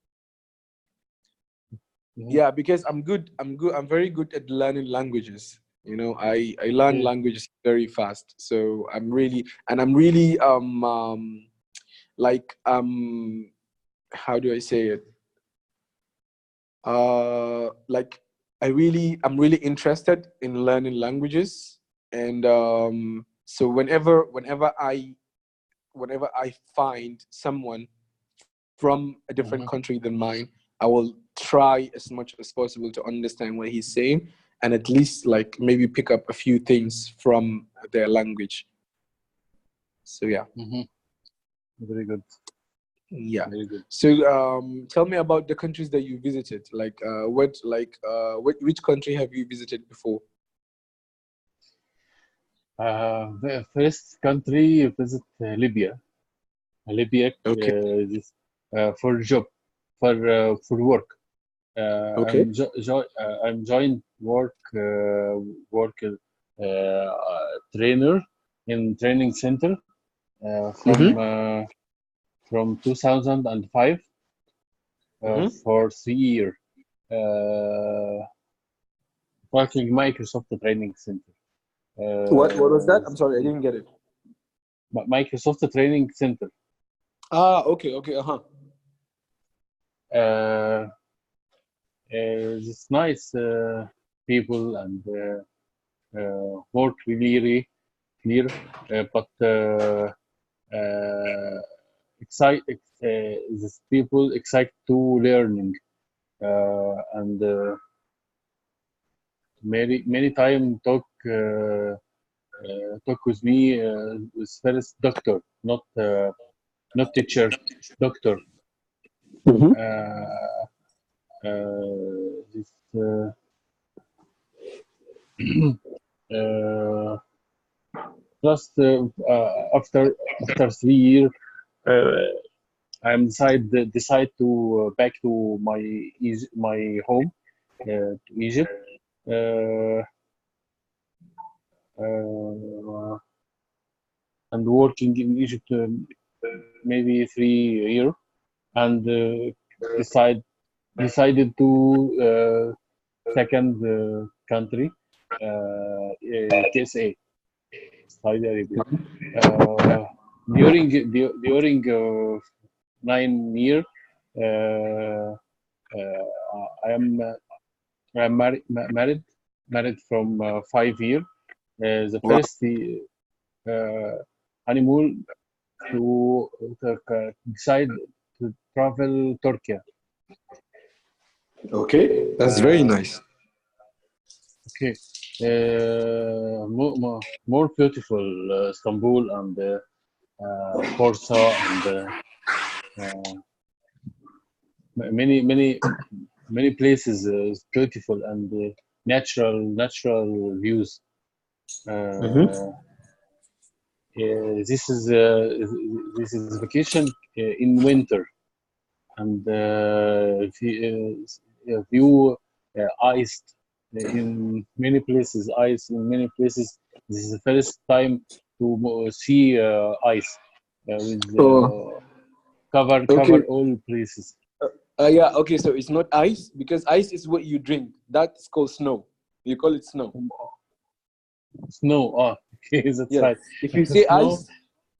[SPEAKER 2] Mhm.
[SPEAKER 1] Yeah, because I'm good. I'm very good at learning languages. I learn
[SPEAKER 2] Okay.
[SPEAKER 1] languages very fast. So I'm really like how do I say it? Like I'm really interested in learning languages, and so whenever I find someone from a different
[SPEAKER 2] Mhm.
[SPEAKER 1] country than mine, I will try as much as possible to understand what he's saying, and at least like maybe pick up a few things from their language. So yeah.
[SPEAKER 2] Mhm. Very good.
[SPEAKER 1] Yeah.
[SPEAKER 2] Very good.
[SPEAKER 1] So tell me about the countries that you visited. Like which country have you visited before?
[SPEAKER 2] The first country visit Libya. Libya,
[SPEAKER 1] Okay.
[SPEAKER 2] this, for job, for work.
[SPEAKER 1] Okay.
[SPEAKER 2] I'm joined work trainer in training center
[SPEAKER 1] Mm-hmm.
[SPEAKER 2] from 2005
[SPEAKER 1] Mm-hmm.
[SPEAKER 2] for 3 years. Uh, Working Microsoft Training Center.
[SPEAKER 1] What was that?
[SPEAKER 2] Uh,
[SPEAKER 1] I'm sorry, I didn't get it.
[SPEAKER 2] Microsoft Training Center.
[SPEAKER 1] Ah, okay, okay, uh-huh.
[SPEAKER 2] Uh, it's nice people and work really clear, but excite these people excite to learning and many time talk with me with first doctor, not teacher, doctor.
[SPEAKER 1] Mm-hmm.
[SPEAKER 2] Uh, this uh, just after 3 years, uh, decide to back to my home to Egypt. Uh, uh, and working in Egypt maybe 3 years, and decide decided to second country, TSA, Saudi Arabia. Uh, during 9 years, uh, I am I'm married from 5 years. The
[SPEAKER 1] Wow.
[SPEAKER 2] first honeymoon to decide to travel Turkey.
[SPEAKER 1] Okay, that's very
[SPEAKER 2] Uh,
[SPEAKER 1] nice.
[SPEAKER 2] okay, more beautiful Istanbul and Bursa and uh, many places is beautiful and natural views.
[SPEAKER 1] Mm-hmm.
[SPEAKER 2] Uh, this is vacation in winter and view iced in many places. Ice in many places. This is the first time to see ice with
[SPEAKER 1] Oh,
[SPEAKER 2] cover
[SPEAKER 1] okay.
[SPEAKER 2] all places.
[SPEAKER 1] Yeah, okay, so it's not ice because ice is what you drink. That's called snow. You call it snow.
[SPEAKER 2] Snow. Ah, okay, that's
[SPEAKER 1] Yes.
[SPEAKER 2] right.
[SPEAKER 1] If you say
[SPEAKER 2] Snow.
[SPEAKER 1] ice,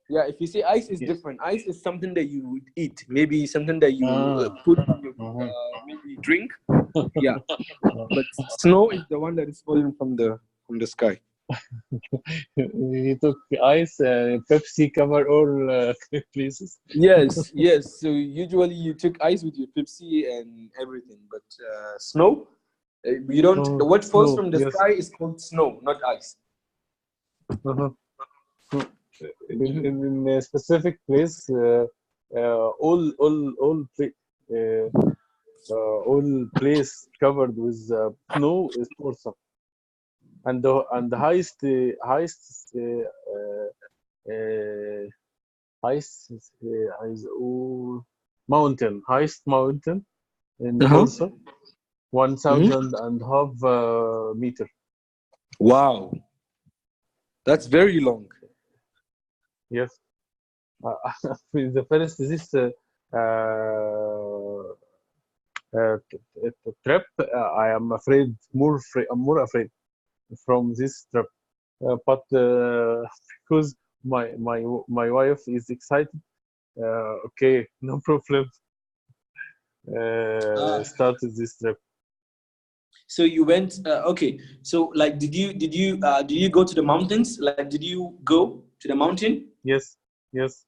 [SPEAKER 1] yeah, if you say ice is
[SPEAKER 2] Yeah.
[SPEAKER 1] different. Ice is something that you would eat, maybe something that you
[SPEAKER 2] Ah.
[SPEAKER 1] put in your
[SPEAKER 2] Uh-huh.
[SPEAKER 1] maybe drink. Yeah, but snow is the one that is falling from the sky.
[SPEAKER 2] He took ice, Pepsi cover all places.
[SPEAKER 1] Yes, yes. So usually you took ice with your Pepsi and everything, but snow, you don't.
[SPEAKER 2] Oh,
[SPEAKER 1] What falls
[SPEAKER 2] snow.
[SPEAKER 1] from the
[SPEAKER 2] Yes.
[SPEAKER 1] sky is called snow, not ice.
[SPEAKER 2] Uh-huh. In a specific place, all all place covered with snow is Bursa, and the uh, highest highest mountain in
[SPEAKER 1] Uh-huh.
[SPEAKER 2] Bursa, 1,000 and half meter.
[SPEAKER 1] Wow, that's very long.
[SPEAKER 2] Yes. Uh, the first this trip, I am afraid I'm more afraid from this trip. But because my wife is excited, okay, no problem.
[SPEAKER 1] Ah,
[SPEAKER 2] Started this trip.
[SPEAKER 3] So you went. Okay. So like, did you go to the mountains? Like, did you go to the mountain?
[SPEAKER 2] Yes, yes.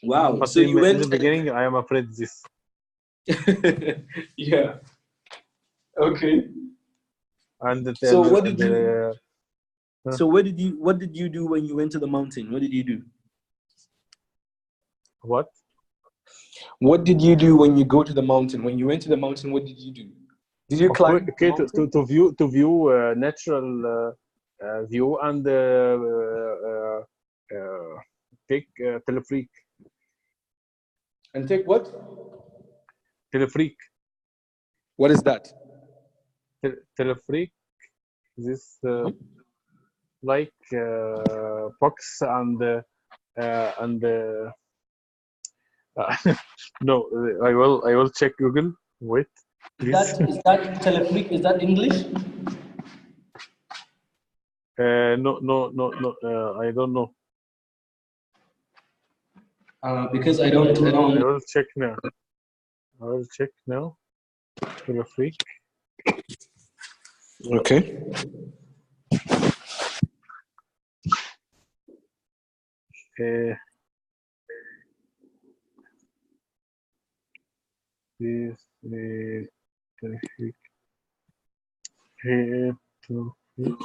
[SPEAKER 3] Wow.
[SPEAKER 2] But
[SPEAKER 3] So you
[SPEAKER 2] in
[SPEAKER 3] went.
[SPEAKER 2] the beginning, I am afraid this.
[SPEAKER 3] Yeah. Okay.
[SPEAKER 2] And
[SPEAKER 3] So
[SPEAKER 2] the,
[SPEAKER 3] what did you?
[SPEAKER 2] the
[SPEAKER 3] So what did you? What did you do when you went to the mountain? What did you do?
[SPEAKER 2] what?
[SPEAKER 1] What did you do when you go to the mountain? When you went to the mountain, what did you do? Did you
[SPEAKER 2] Of course,
[SPEAKER 1] climb the
[SPEAKER 2] okay,
[SPEAKER 1] mountain?
[SPEAKER 2] to view natural view and take telefreak.
[SPEAKER 1] And take what?
[SPEAKER 2] Telefreak.
[SPEAKER 1] What is that?
[SPEAKER 2] Telefreak. This like box and no, I will check Google. Wait, please.
[SPEAKER 3] Is that telefreak? Is that English?
[SPEAKER 2] No. I don't know.
[SPEAKER 3] Because I don't. I
[SPEAKER 2] I
[SPEAKER 3] don't.
[SPEAKER 2] will check now. I will check now. Telefreak.
[SPEAKER 1] Okay.
[SPEAKER 2] This is telefreak. Telefreak.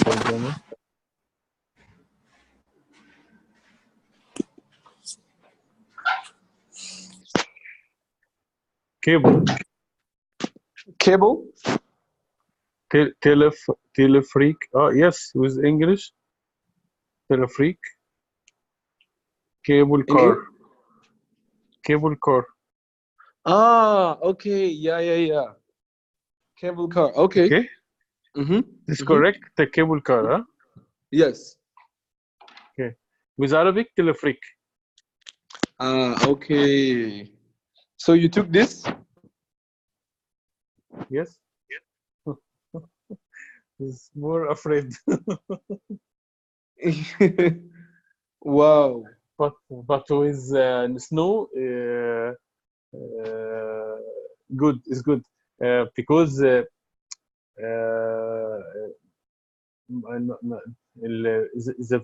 [SPEAKER 2] ترجمة. Cable.
[SPEAKER 1] Cable?
[SPEAKER 2] Telefreak. Oh, yes, with English. Telefreak. Cable car.
[SPEAKER 1] English?
[SPEAKER 2] Cable car.
[SPEAKER 1] Ah, okay. Yeah. Cable car. Okay.
[SPEAKER 2] Okay,
[SPEAKER 1] Mm-hmm.
[SPEAKER 2] this
[SPEAKER 1] Mm-hmm.
[SPEAKER 2] correct. The cable car. Huh?
[SPEAKER 1] Yes.
[SPEAKER 2] Okay. With Arabic, telefreak.
[SPEAKER 1] Ah, okay. So you took this?
[SPEAKER 2] Yes. Is more afraid.
[SPEAKER 1] Wow.
[SPEAKER 2] But with snow, good is good because the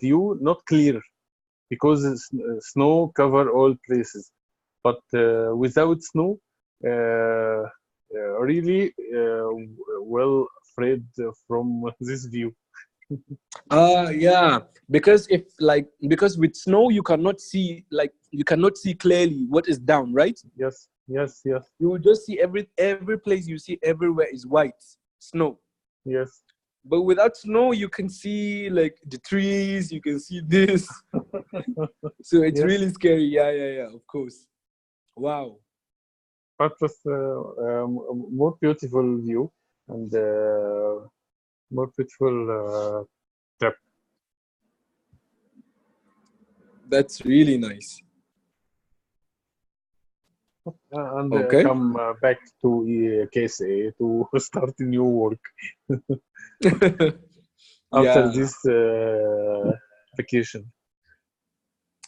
[SPEAKER 2] view not clear because snow cover all places, but without snow, really well afraid from this view.
[SPEAKER 1] Yeah. Because with snow you cannot see clearly what is down, right?
[SPEAKER 2] Yes, yes, yes,
[SPEAKER 1] You will just see every place you see everywhere is white snow.
[SPEAKER 2] yes.
[SPEAKER 1] But without snow, you can see like the trees, you can see this. So it's
[SPEAKER 2] Yes,
[SPEAKER 1] really scary. Yeah, of course. Wow.
[SPEAKER 2] but with more beautiful view and more beautiful trip.
[SPEAKER 1] That's really nice.
[SPEAKER 2] And
[SPEAKER 1] Okay.
[SPEAKER 2] come back to KSA to start a new work after
[SPEAKER 1] Yeah.
[SPEAKER 2] this vacation.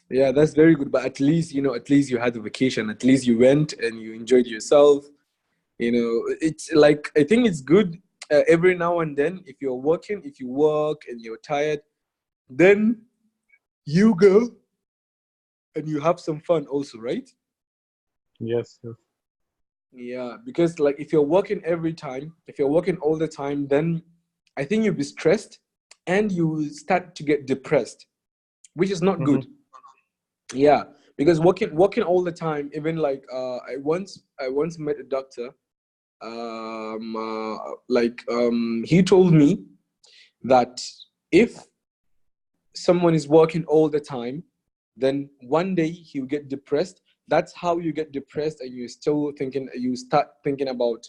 [SPEAKER 1] Yeah, that's very good. But at least you had a vacation. At least you went and you enjoyed yourself. It's like, I think it's good every now and then. If you're working, if you work and you're tired, then you go and you have some fun also, right?
[SPEAKER 2] Yes, yes.
[SPEAKER 1] Yeah, because like if you're working all the time, then I think you'll be stressed. and you start to get depressed, which is not
[SPEAKER 2] Mm-hmm.
[SPEAKER 1] good. Yeah, because working all the time, even like I once met a doctor. He told me that if someone is working all the time, then one day he'll get depressed. That's how you get depressed, and you start thinking about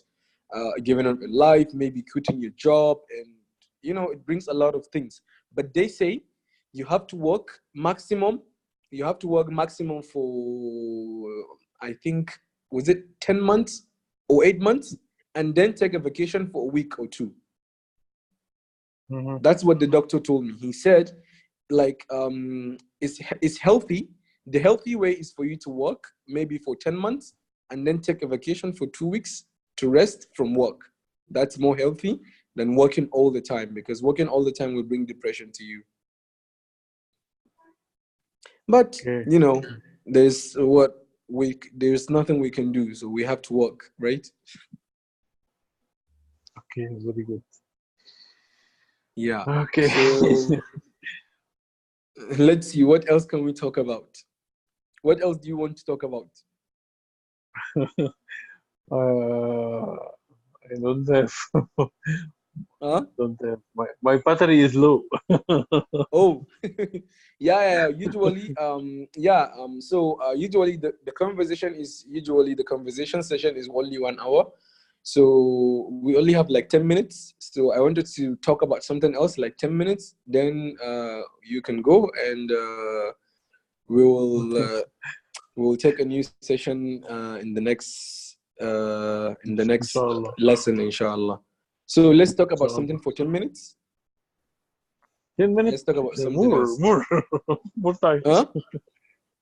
[SPEAKER 1] giving up your life, maybe quitting your job, and it brings a lot of things. But they say you have to work maximum. You have to work maximum for, I think, was it 10 months or 8 months, and then take a vacation for a week or two.
[SPEAKER 2] Mm-hmm.
[SPEAKER 1] That's what the doctor told me. He said, like, it's healthy. The healthy way is for you to work maybe for 10 months and then take a vacation for 2 weeks to rest from work. That's more healthy than working all the time, because working all the time will bring depression to you. But
[SPEAKER 2] Okay.
[SPEAKER 1] there's nothing we can do, so we have to work, right?
[SPEAKER 2] Okay. Very good.
[SPEAKER 1] Yeah.
[SPEAKER 2] Okay.
[SPEAKER 1] So let's see, what else can we talk about? What else do you want to talk about?
[SPEAKER 2] I don't have.
[SPEAKER 1] Huh?
[SPEAKER 2] Don't have. My battery is low.
[SPEAKER 1] Oh, yeah. Usually the conversation session is only 1 hour. So we only have like 10 minutes. So I wanted to talk about something else, like 10 minutes. Then you can go, and we will take a new session in the next
[SPEAKER 2] Inshallah.
[SPEAKER 1] lesson, inshallah. So let's talk about
[SPEAKER 2] Inshallah.
[SPEAKER 1] something for 10 minutes.
[SPEAKER 2] 10 minutes.
[SPEAKER 1] Let's talk about something
[SPEAKER 2] More.
[SPEAKER 1] else.
[SPEAKER 2] More time.
[SPEAKER 1] Huh?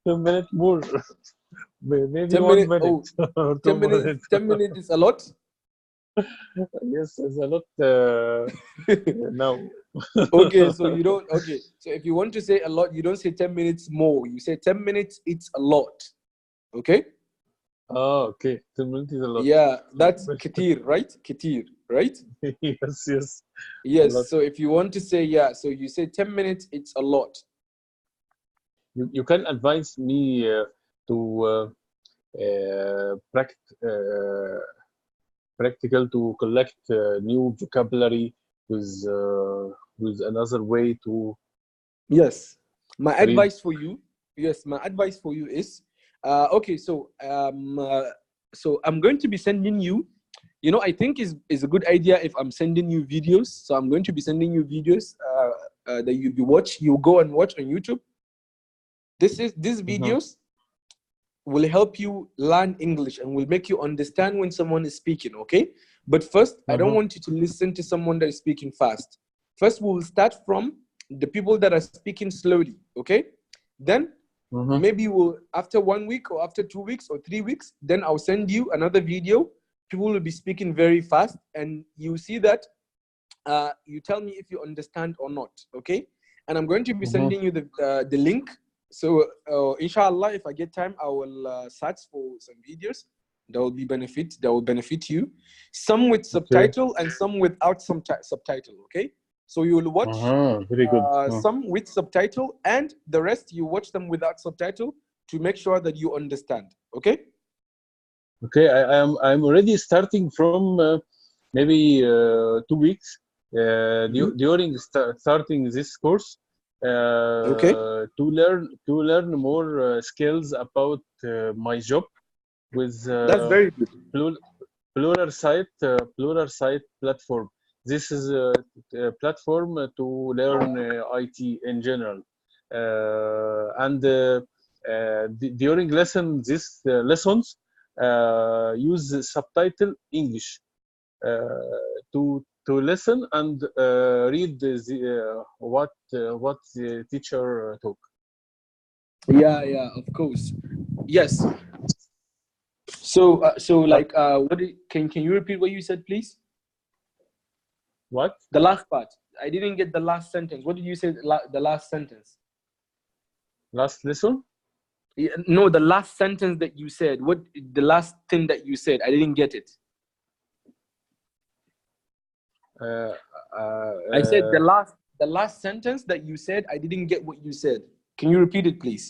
[SPEAKER 2] 10 minutes more. Maybe
[SPEAKER 1] 10
[SPEAKER 2] 1
[SPEAKER 1] minutes.
[SPEAKER 2] minute
[SPEAKER 1] Oh,
[SPEAKER 2] or
[SPEAKER 1] 10
[SPEAKER 2] 2
[SPEAKER 1] minutes.
[SPEAKER 2] minutes.
[SPEAKER 1] 10 minutes is a lot.
[SPEAKER 2] Yes, it's a lot now.
[SPEAKER 1] Okay, so you don't. Okay, so if you want to say a lot, you don't say 10 minutes more. You say 10 minutes. It's a lot. Okay.
[SPEAKER 2] Oh, okay. 10 minutes is a lot.
[SPEAKER 1] Yeah, that's katir, right? Katir, right?
[SPEAKER 2] Yes, yes. A
[SPEAKER 1] Yes.
[SPEAKER 2] lot.
[SPEAKER 1] So if you want to say, yeah, so you say 10 minutes. It's a lot.
[SPEAKER 2] You can advise me to practical to collect new vocabulary with another way to
[SPEAKER 1] Yes. My
[SPEAKER 2] read.
[SPEAKER 1] advice for you. Yes, my advice for you is, okay. So I'm going to be sending you. I think is a good idea if I'm sending you videos. So I'm going to be sending you videos that you go and watch on YouTube. These
[SPEAKER 2] Mhm,
[SPEAKER 1] videos will help you learn English and will make you understand when someone is speaking, okay? But first, I don't
[SPEAKER 2] mhm,
[SPEAKER 1] want you to listen to someone that is speaking fast. First, we will start from the people that are speaking slowly, okay? Then
[SPEAKER 2] mhm,
[SPEAKER 1] maybe after 1 week or after 2 weeks or 3 weeks, then I'll send you another video. People will be speaking very fast, and you see that you tell me if you understand or not, okay? And I'm going to be
[SPEAKER 2] mhm,
[SPEAKER 1] sending you the link. So inshallah, if I get time, I will search for some videos that will benefit you. Some with
[SPEAKER 2] okay.
[SPEAKER 1] subtitle and some without some subtitle, okay? So you will watch
[SPEAKER 2] Very good.
[SPEAKER 1] some with subtitle, and the rest you watch them without subtitle to make sure that you understand, okay?
[SPEAKER 2] Okay, I'm already starting from maybe 2 weeks
[SPEAKER 1] Mhm.
[SPEAKER 2] during starting this course
[SPEAKER 1] Okay,
[SPEAKER 2] to learn more skills about my job with
[SPEAKER 1] that's very good.
[SPEAKER 2] plur- plural site platform. This is a platform to learn IT in general, and during lessons use subtitle English to listen and read what the teacher talk.
[SPEAKER 1] Yeah, of course. Yes. So
[SPEAKER 2] But
[SPEAKER 1] like, can you repeat what you said, please?
[SPEAKER 2] what
[SPEAKER 1] The last part. I didn't get the last sentence. What did you say? The last sentence.
[SPEAKER 2] last lesson?
[SPEAKER 1] Yeah, no, the last sentence that you said. What the last thing that you said? I didn't get it.
[SPEAKER 2] Uh, uh,
[SPEAKER 1] I said
[SPEAKER 2] uh,
[SPEAKER 1] the last sentence that you said, I didn't get what you said. Can you repeat it, please?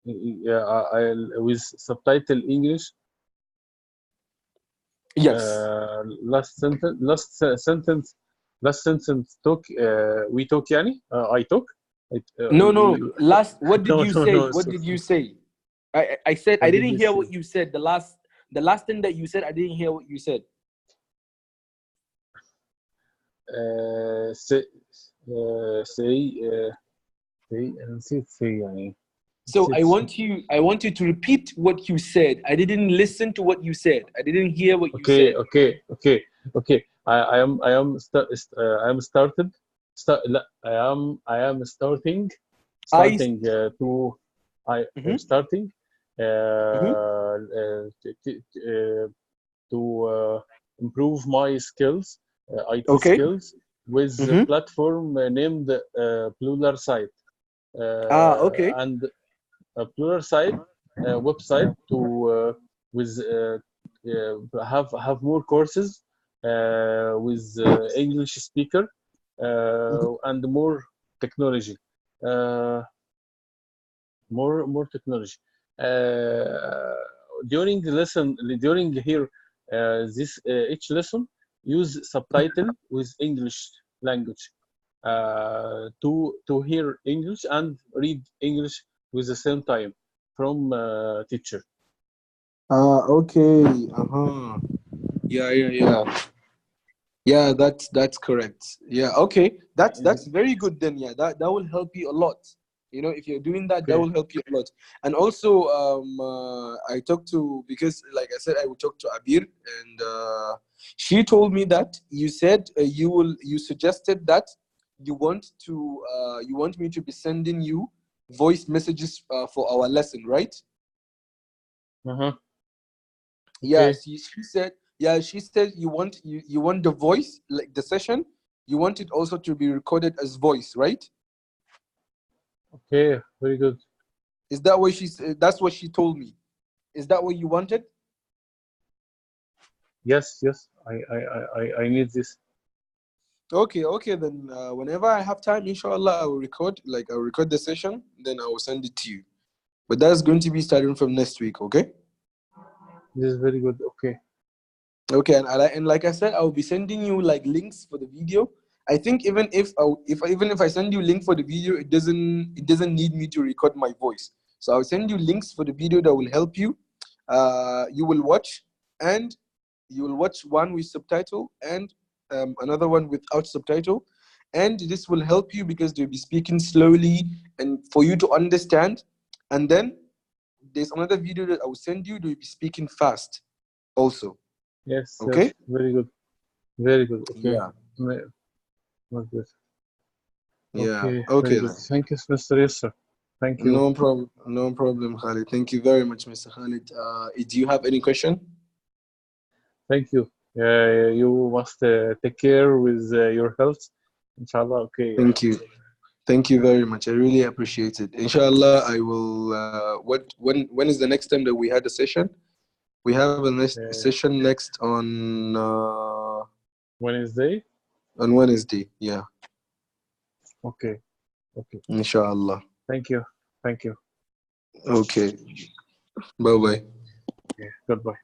[SPEAKER 2] Yeah, with subtitle English.
[SPEAKER 1] Yes.
[SPEAKER 2] Last sentence talk. We talk يعني. I talk.
[SPEAKER 1] No, no.
[SPEAKER 2] We
[SPEAKER 1] Last, what did
[SPEAKER 2] no
[SPEAKER 1] you
[SPEAKER 2] no
[SPEAKER 1] say?
[SPEAKER 2] no.
[SPEAKER 1] What did you say? I said
[SPEAKER 2] What
[SPEAKER 1] I
[SPEAKER 2] did
[SPEAKER 1] didn't
[SPEAKER 2] you
[SPEAKER 1] hear
[SPEAKER 2] say?
[SPEAKER 1] what you said. The last thing that you said, I didn't hear what you said.
[SPEAKER 2] Say say أنا نسيت say يعني.
[SPEAKER 1] So I
[SPEAKER 2] نسيت.
[SPEAKER 1] want you to repeat what you said. I didn't listen to what you said. I didn't hear what you
[SPEAKER 2] Okay,
[SPEAKER 1] said.
[SPEAKER 2] okay. I am I am started. لا, I am starting
[SPEAKER 1] I.
[SPEAKER 2] to I am
[SPEAKER 1] Mhm,
[SPEAKER 2] starting
[SPEAKER 1] mhm.
[SPEAKER 2] to improve my skills, IT
[SPEAKER 1] Okay.
[SPEAKER 2] skills, with a
[SPEAKER 1] Mhm.
[SPEAKER 2] platform named Plural Site,
[SPEAKER 1] Okay.
[SPEAKER 2] and a Plural Site website to with have more courses with English speaker
[SPEAKER 1] Mhm.
[SPEAKER 2] and more technology. Uh, more technology. Uh, during the lesson, during here, this each lesson, use subtitle with English language to hear English and read English with the same time from teacher.
[SPEAKER 1] Okay. Uh-huh. Yeah. Yeah, that's correct. Yeah, okay. That's very good then. Yeah, that will help you a lot. You know, if you're doing that, that
[SPEAKER 2] Okay.
[SPEAKER 1] will help you a lot. And also, I talked to, because like I said, I would talk to Abir, and she told me that you said you suggested that you want me to be sending you voice messages for our lesson, right?
[SPEAKER 2] Uh-huh.
[SPEAKER 1] Yeah,
[SPEAKER 2] Okay.
[SPEAKER 1] she said you want the voice, like the session, you want it also to be recorded as voice, right?
[SPEAKER 2] Okay. Very good.
[SPEAKER 1] Is that what that's what she told me? Is that what you wanted?
[SPEAKER 2] Yes. Yes. I need this.
[SPEAKER 1] Okay, then whenever I have time, inshallah, I'll record the session, then I will send it to you. But that's going to be starting from next week, okay?
[SPEAKER 2] This is very good. Okay.
[SPEAKER 1] Okay, and like I said, I will be sending you like links for the video. I think even if I send you link for the video, it doesn't need me to record my voice. So I'll send you links for the video that will help you. You will watch, and you will watch one with subtitle and another one without subtitle, and this will help you because they'll be speaking slowly and for you to understand. And then there's another video that I will send you. They'll be speaking fast also.
[SPEAKER 2] Yes.
[SPEAKER 1] Okay.
[SPEAKER 2] Yes. Very good. Very good. Okay.
[SPEAKER 1] Yeah.
[SPEAKER 2] Not good.
[SPEAKER 1] Yeah.
[SPEAKER 2] Okay, very
[SPEAKER 1] Okay
[SPEAKER 2] good.
[SPEAKER 1] then.
[SPEAKER 2] Thank you, Mr. Yusuf. Thank you.
[SPEAKER 1] No problem. No problem, Khalid. Thank you very much, Mr. Khalid. Do you have any question?
[SPEAKER 2] Thank you. You must take care with your health. Inshallah. Okay.
[SPEAKER 1] Thank you. Thank you very much. I really appreciate it. Inshallah, I will. When is the next time that we had a session? We have a next
[SPEAKER 2] Uh,
[SPEAKER 1] session next
[SPEAKER 2] Wednesday.
[SPEAKER 1] on Wednesday. Yeah.
[SPEAKER 2] Okay. Okay.
[SPEAKER 1] Inshallah.
[SPEAKER 2] Thank you. Thank you.
[SPEAKER 1] Okay. Bye bye.
[SPEAKER 2] Okay. Goodbye.